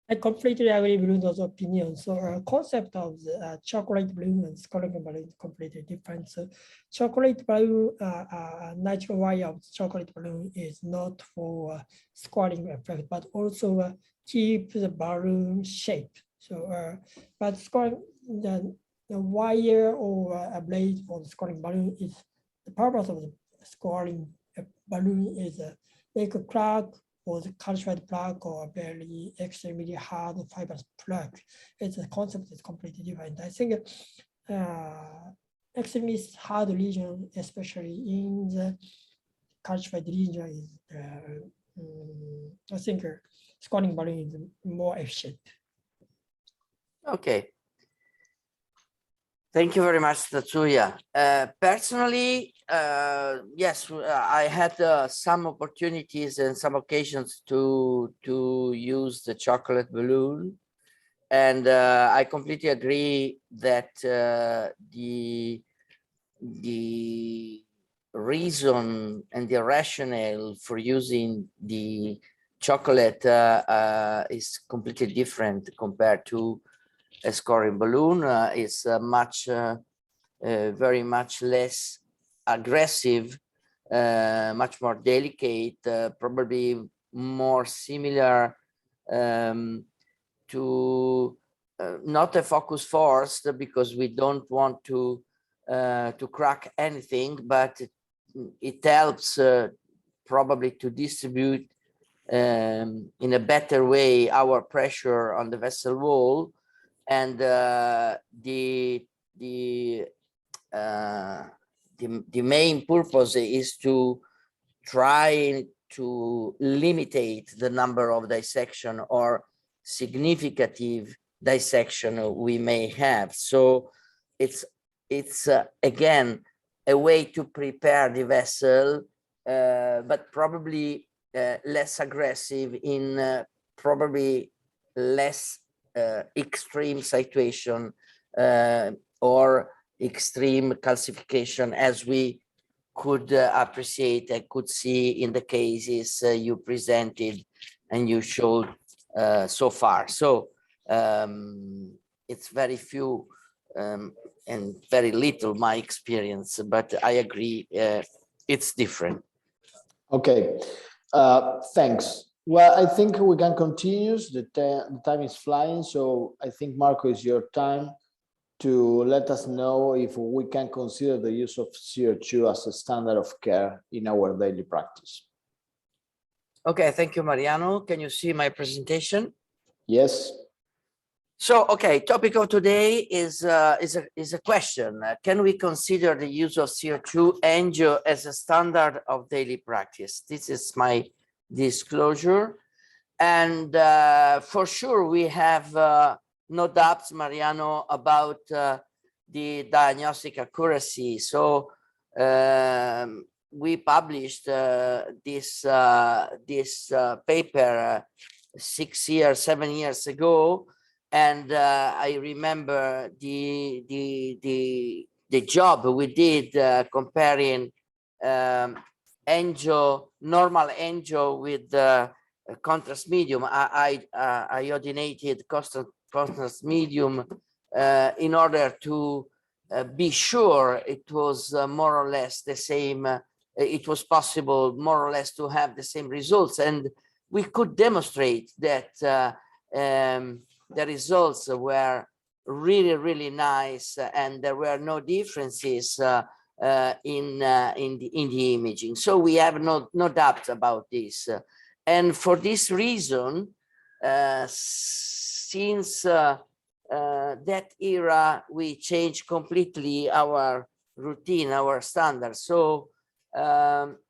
[SPEAKER 5] I completely agree with Bruno's opinion. So concept of the chocolate balloon and scoring balloon is completely different. So chocolate balloon, natural way of chocolate balloon is not for scoring effect, but also keep the balloon shape. So, but scoring the wire or a blade for the scoring balloon is the purpose of the scoring balloon is make a crack or the calcified plaque or very extremely hard fibrous plaque. It's a concept is completely different. I think extremely hard lesion, especially in the calcified region, is I think scoring balloon is more efficient.
[SPEAKER 1] Okay. Thank you very much, Tatsuya. Personally, yes, I had some opportunities and some occasions to use the chocolate balloon, and I completely agree that the reason and the rationale for using the chocolate is completely different compared to a scoring balloon. Is very much less aggressive, much more delicate, probably more similar to not a focus force, because we don't want to crack anything, but it helps probably to distribute in a better way our pressure on the vessel wall. And the main purpose is to try limitate the number of dissection or significant dissection we may have. So it's again a way to prepare the vessel, but probably less aggressive in probably less extreme situation or extreme calcification, as we could appreciate and could see in the cases you presented and you showed so far. So it's very few and very little my experience, but I agree it's different.
[SPEAKER 2] Okay, thanks. Well, I think we can continue. The time is flying, so I think, Marco, it's your time to let us know if we can consider the use of CO2 as a standard of care in our daily practice.
[SPEAKER 1] Okay, thank you, Mariano. Can you see my presentation?
[SPEAKER 2] Yes.
[SPEAKER 1] So, okay, topic of today is a question. Can we consider the use of CO2 angio as a standard of daily practice? This is my disclosure. And for sure, we have no doubts, Mariano, about the diagnostic accuracy. So we published this paper 7 years ago. And I remember the job we did comparing normal angio with contrast medium, iodinated contrast medium, in order to be sure it was more or less the same. It was possible more or less to have the same results, and we could demonstrate that the results were really nice, and there were no differences in the imaging. So we have no doubt about this, and for this reason, since that era, we changed completely our routine, our standards. So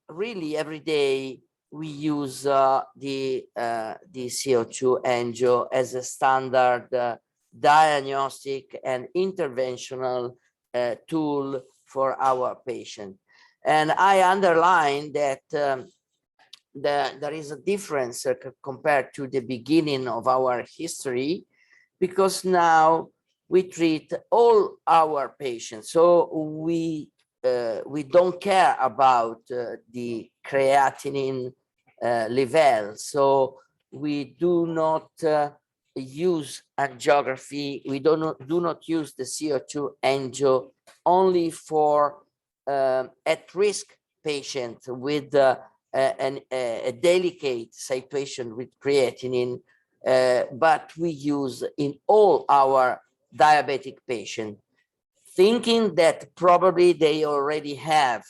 [SPEAKER 1] really every day we use the CO2 angio as a standard diagnostic and interventional tool for our patient. And I underline that there is a difference compared to the beginning of our history, because now we treat all our patients. So we don't care about the creatinine level. So we do not use angiography. We do not use the CO2 angio only for at-risk patients with a delicate situation with creatinine, but we use in all our diabetic patients, thinking that probably they already have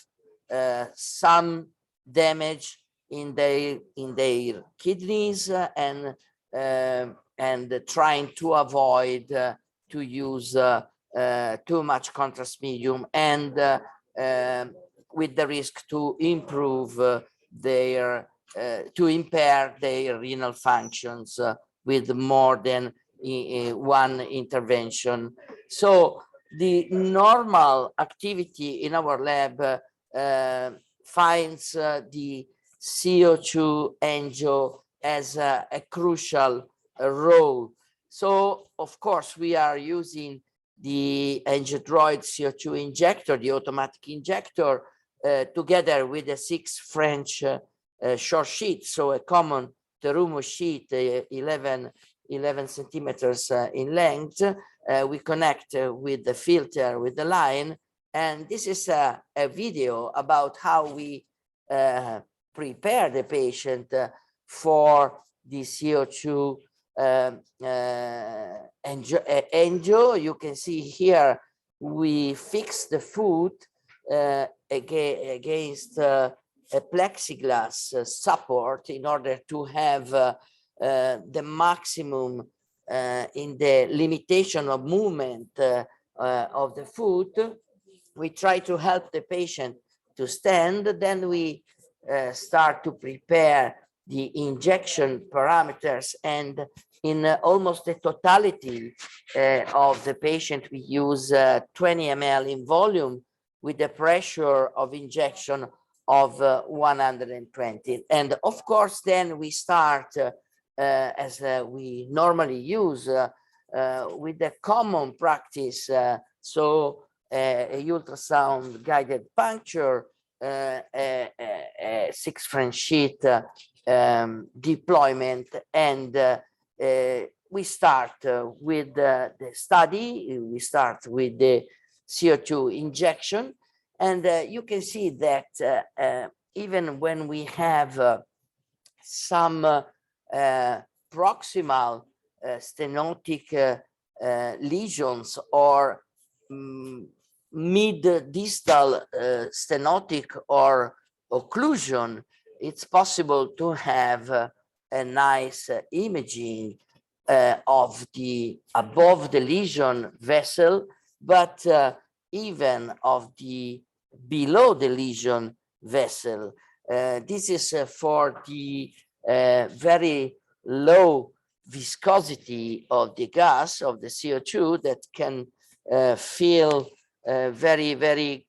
[SPEAKER 1] some damage in their kidneys, and trying to avoid to use too much contrast medium, and with the risk to improve to impair their renal functions with more than one intervention. So the normal activity in our lab finds the CO2 angio as a crucial role. So of course we are using the AngioDroid CO2 injector, the automatic injector, together with a 6 French short sheet, so a common Terumo sheet, 11 centimeters in length. We connect with the filter with the line, and this is a video about how we prepare the patient for the CO2 angio. You can see here we fix the foot against a plexiglass support in order to have the maximum in the limitation of movement of the foot. We try to help the patient to stand, then we start to prepare the injection parameters, and in almost the totality of the patient, we use 20 ml in volume with the pressure of injection of 120. And of course, then we start as we normally use with the common practice. So a ultrasound guided puncture, a 6 French sheet deployment, and we start with the study. We start with the CO2 injection, and you can see that even when we have some proximal stenotic lesions or mid-distal stenotic or occlusion, it's possible to have a nice imaging of the above the lesion vessel, but even of the below the lesion vessel. This is for the very low viscosity of the gas, of the CO2, that can fill very, very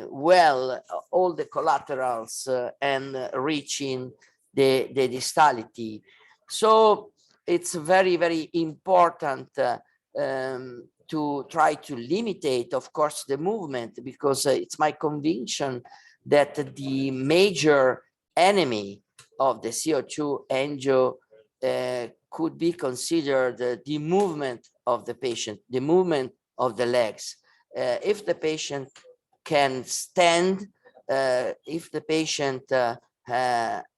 [SPEAKER 1] well all the collaterals and reaching the distality. So it's very, very important to try to limitate, of course, the movement, because it's my conviction that the major enemy of the CO2 angio could be considered the movement of the patient, the movement of the legs. If the patient can stand, if the patient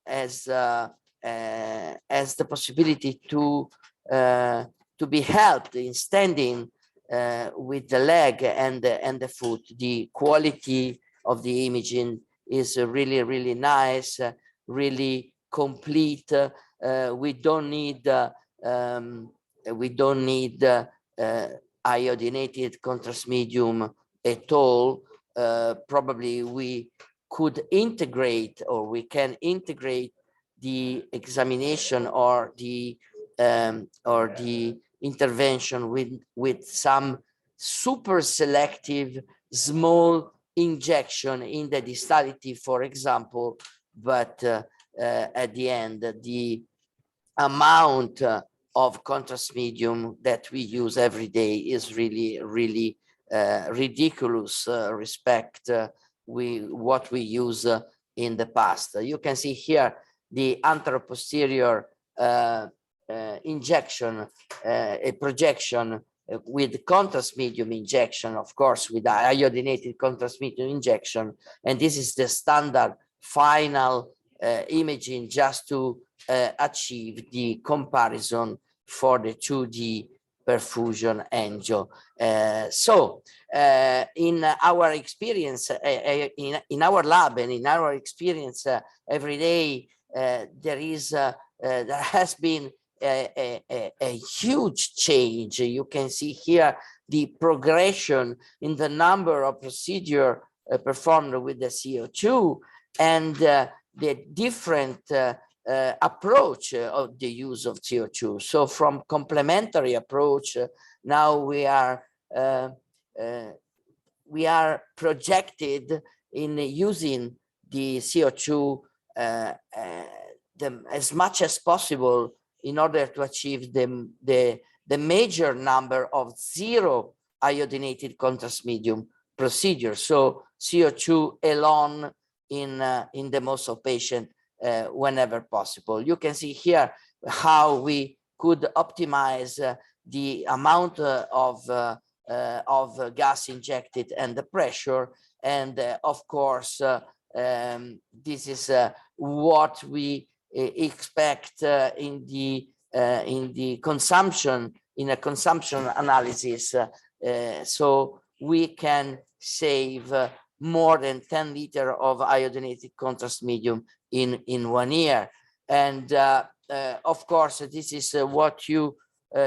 [SPEAKER 1] has the possibility to be helped in standing with the leg and the foot, the quality of the imaging is really, really nice, really complete. We don't need iodinated contrast medium at all. Probably we could integrate, or we can integrate the examination or the intervention with some super selective small injection in the distality, for example. But at the end, the amount of contrast medium that we use every day is really, really ridiculous respect what we use in the past. You can see here the anteroposterior injection, a projection with contrast medium injection, of course, with iodinated contrast medium injection. And this is the standard final imaging just to achieve the comparison for the 2D perfusion angio. So in our experience, in our lab and in our experience every day, there has been a huge change. You can see here the progression in the number of procedures performed with the CO2 and the different approach of the use of CO2. So from complementary approach, now we are projected in using the CO2 as much as possible in order to achieve the major number of zero iodinated contrast medium procedures. So CO2 alone in the most of patients whenever possible. You can see here how we could optimize the amount of gas injected and the pressure. And of course, this is what we expect in the consumption, in a consumption analysis. So we can save more than 10 liters of iodinated contrast medium in 1 year. And of course, this is what you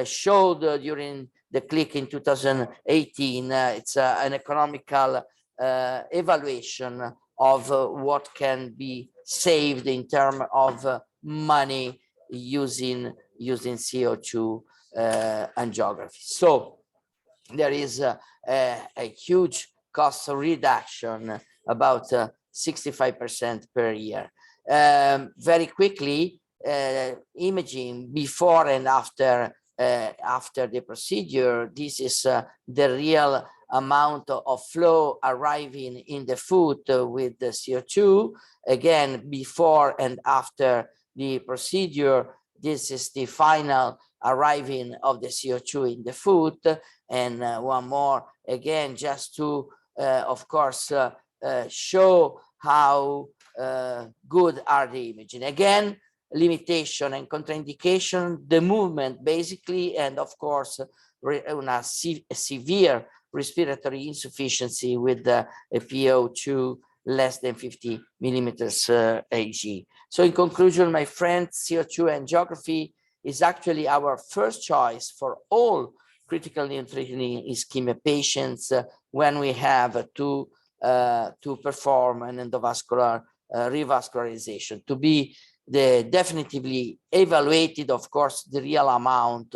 [SPEAKER 1] showed during the CLI-C in 2018. It's an economical evaluation of what can be saved in terms of money using CO2 angiography. So there is a huge cost reduction, about 65% per year. Very quickly, imaging before and after the procedure. This is the real amount of flow arriving in the foot with the CO2. Again, before and after the procedure, this is the final arriving of the CO2 in the foot. And one more, again, just to, of course, show how good are the imaging. Again, limitation and contraindication, the movement basically, and of course, a severe respiratory insufficiency with a PO2 less than 50 millimeters Ag. So in conclusion, my friends, CO2 angiography is actually our first choice for all critical neutrophilic ischemia patients when we have to perform an endovascular revascularization, to be definitively evaluated, of course, the real amount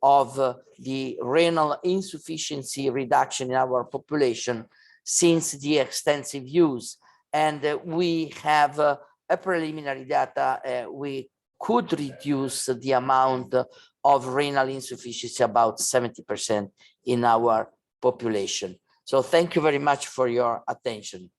[SPEAKER 1] of the renal insufficiency reduction in our population since the extensive use. And we have a preliminary data, we could reduce the amount of renal insufficiency about 70% in our population. So thank you very much for your attention.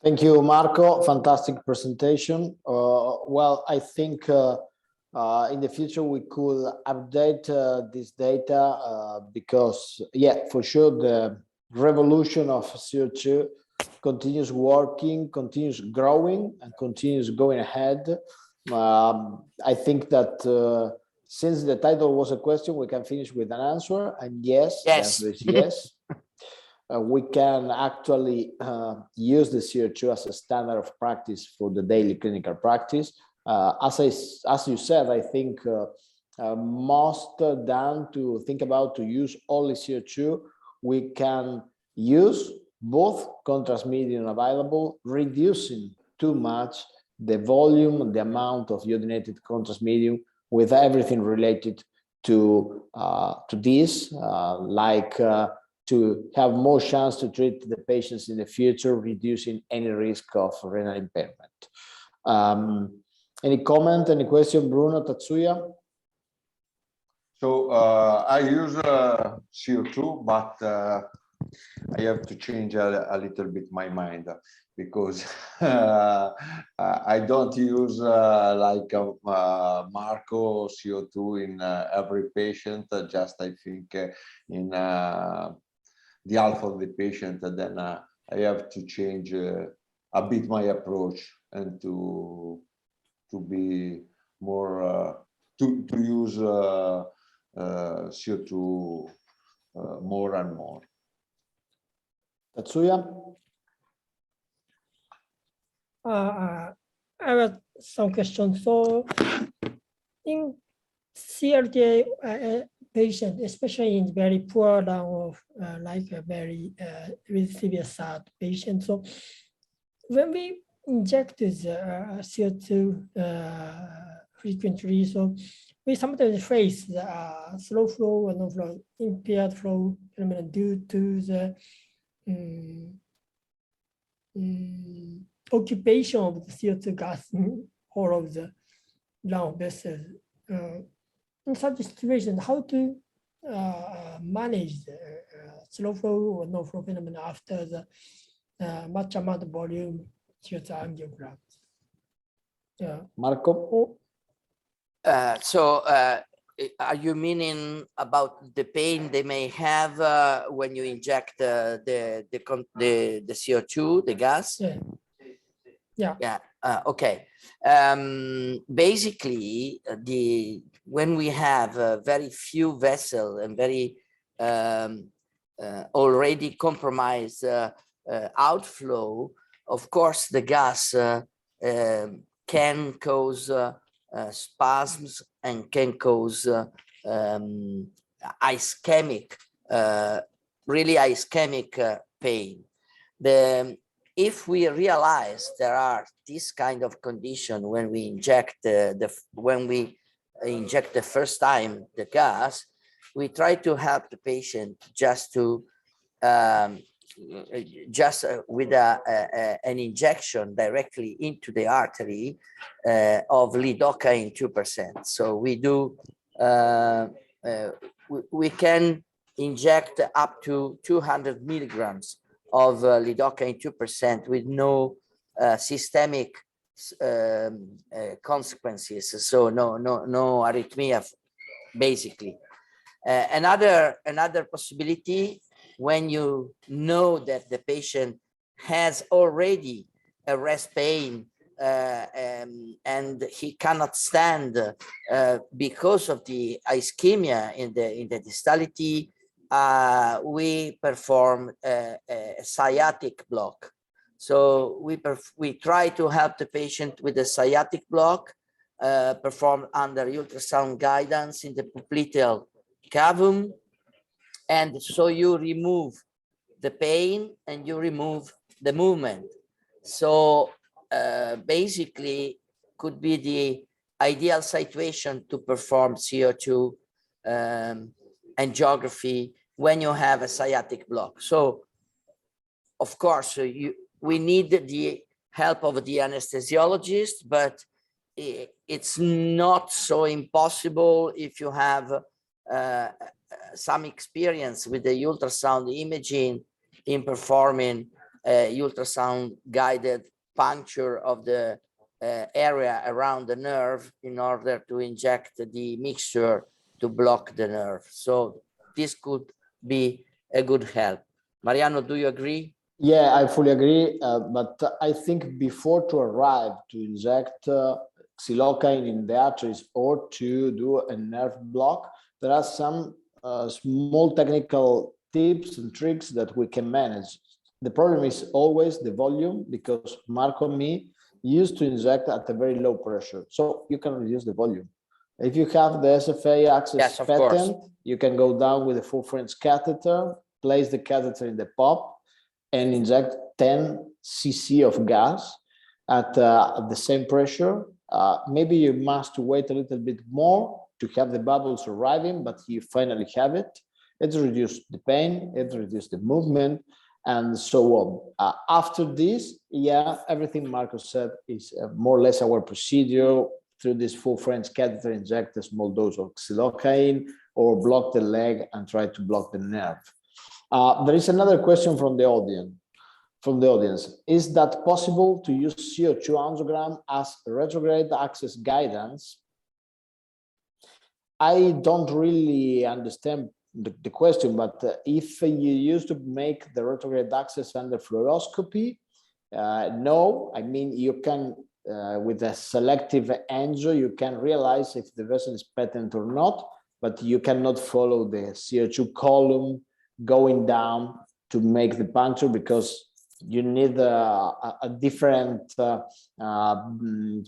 [SPEAKER 2] Thank you, Marco. Fantastic presentation. Well, I think in the future we could update this data because, yeah, for sure, the revolution of CO2 continues working, continues growing, and continues going ahead. I think that since the title was a question, we can finish with an answer. And yes, the answer is yes. We can actually use the CO2 as a standard of practice for the daily clinical practice. As you said, I think most than to think about to use only CO2, we can use both contrast medium available, reducing too much the volume, the amount of iodinated contrast medium with everything related to this, like to have more chance to treat the patients in the future, reducing any risk of renal impairment. Any comment, any question, Bruno, Tatsuya?
[SPEAKER 3] So I use CO2, but I have to change a little bit my mind because I don't use like Marco CO2 in every patient, just I think in the half of the patient, and then I have to change a bit my approach and to be more to use CO2 more and more.
[SPEAKER 2] Tatsuya?
[SPEAKER 5] I have some questions. So in CLTI patient, especially in very poor lung or like a very with severe SAD patient. So when we inject this CO2 frequently, so we sometimes face the slow flow and no flow, impaired flow phenomenon due to the occupation of the CO2 gas in all of the lung vessels. In such a situation, how to manage the slow flow or no flow phenomenon after the much amount of volume CO2 angiogram? Yeah.
[SPEAKER 2] Marco?
[SPEAKER 1] Are you meaning about the pain they may have when you inject the CO2, the gas?
[SPEAKER 5] Yeah. Yeah.
[SPEAKER 1] Yeah. Okay. Basically, when we have very few vessels and very already compromised outflow, of course, the gas can cause spasms and can cause ischemic really ischemic pain. If we realize there are this kind of condition when we inject when we inject the first time the gas, we try to help the patient just to with an injection directly into the artery of lidocaine 2%. So we do we can inject up to 200 milligrams of lidocaine 2% with no systemic consequences. So no arrhythmia, basically. Another possibility, when you know that the patient has already a rest pain and he cannot stand because of the ischemia in the distality, we perform a sciatic block. So we try to help the patient with a sciatic block performed under ultrasound guidance in the popliteal cavum, and so you remove the pain and you remove the movement. So basically could be the ideal situation to perform CO2 angiography when you have a sciatic block. So of course we need the help of the anesthesiologist, but it's not so impossible if you have some experience with the ultrasound imaging in performing ultrasound guided puncture of the area around the nerve in order to inject the mixture to block the nerve. So this could be a good help. Mariano, do you agree?
[SPEAKER 2] Yeah, I fully agree. But I think before to arrive to inject xylocaine in the arteries or to do a nerve block, there are some small technical tips and tricks that we can manage. The problem is always the volume, because Marco and me used to inject at a very low pressure. So you can reduce the volume. If you have the SFA access patent, you can go down with a full French catheter, place the catheter in the pop, and inject 10 cc of gas at the same pressure. Maybe you must wait a little bit more to have the bubbles arriving, but you finally have it. It reduces the pain, it reduces the movement, and so on. After this, yeah, everything Marco said is more or less our procedure. Through this full French catheter, inject a small dose of xylocaine or block the leg and try to block the nerve. There is another question from the audience. Is that possible to use CO2 angiogram as retrograde access guidance? I don't really understand the question, but if you used to make the retrograde access under fluoroscopy, no. I mean, you can, with a selective angio, you can realize if the vessel is patent or not, but you cannot follow the CO2 column going down to make the puncture, because you need a different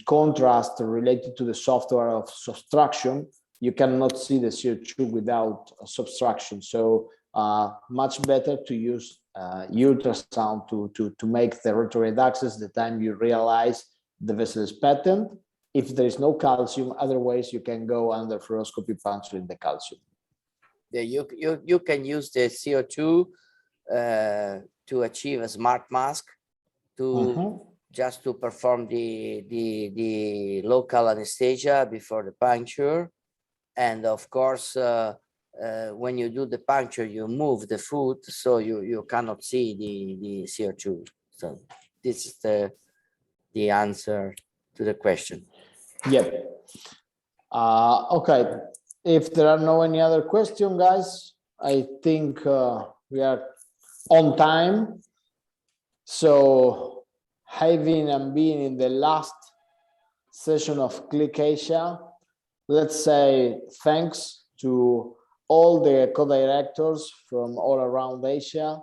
[SPEAKER 2] contrast related to the software of subtraction. You cannot see the CO2 without subtraction. So much better to use ultrasound to make the retrograde access the time you realize the vessel is patent. If there is no calcium, otherwise you can go under fluoroscopy puncturing the calcium.
[SPEAKER 1] Yeah, you can use the CO2 to achieve a smart mask to just to perform the local anesthesia before the puncture. And of course, when you do the puncture, you move the foot, so you cannot see the CO2. So this is the answer to the question.
[SPEAKER 2] Yep. Okay. If there are no any other questions, guys, I think we are on time. So having and being in the last session of Cli-Courses, let's say thanks to all the co-directors from all around Asia.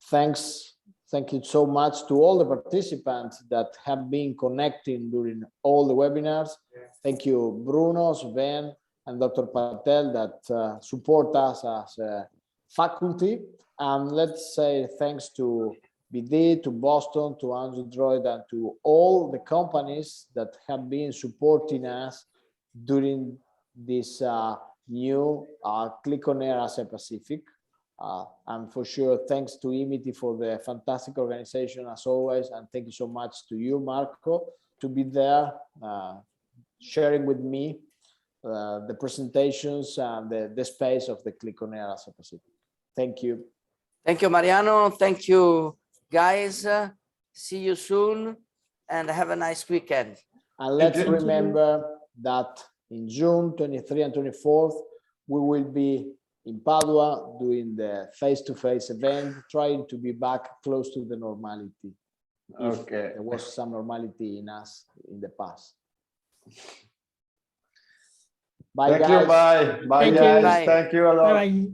[SPEAKER 2] Thank you so much to all the participants that have been connecting during all the webinars. Thank you, Bruno, Sven, and Dr. Patel that support us as a faculty. And let's say thanks to BD, to Boston, to Android, and to all the companies that have been supporting us during this new Cli-Courses Asia Pacific. And for sure, thanks to IMITI for the fantastic organization as always. And thank you so much to you, Marco, to be there, sharing with me the presentations and the space of the Cli-Courses Asia Pacific. Thank you.
[SPEAKER 1] Thank you, Mariano. Thank you, guys. See you soon and have a nice weekend.
[SPEAKER 2] And let's remember that in June 23 and 24th, we will be in Padua doing the face-to-face event, trying to be back close to the normality.
[SPEAKER 3] Okay.
[SPEAKER 2] There was some normality in us in the past. Bye,
[SPEAKER 3] Thank
[SPEAKER 2] guys.
[SPEAKER 3] you. Bye. Bye,
[SPEAKER 5] Thank you.
[SPEAKER 3] guys.
[SPEAKER 1] Bye.
[SPEAKER 3] Thank you a lot.
[SPEAKER 5] Bye-bye.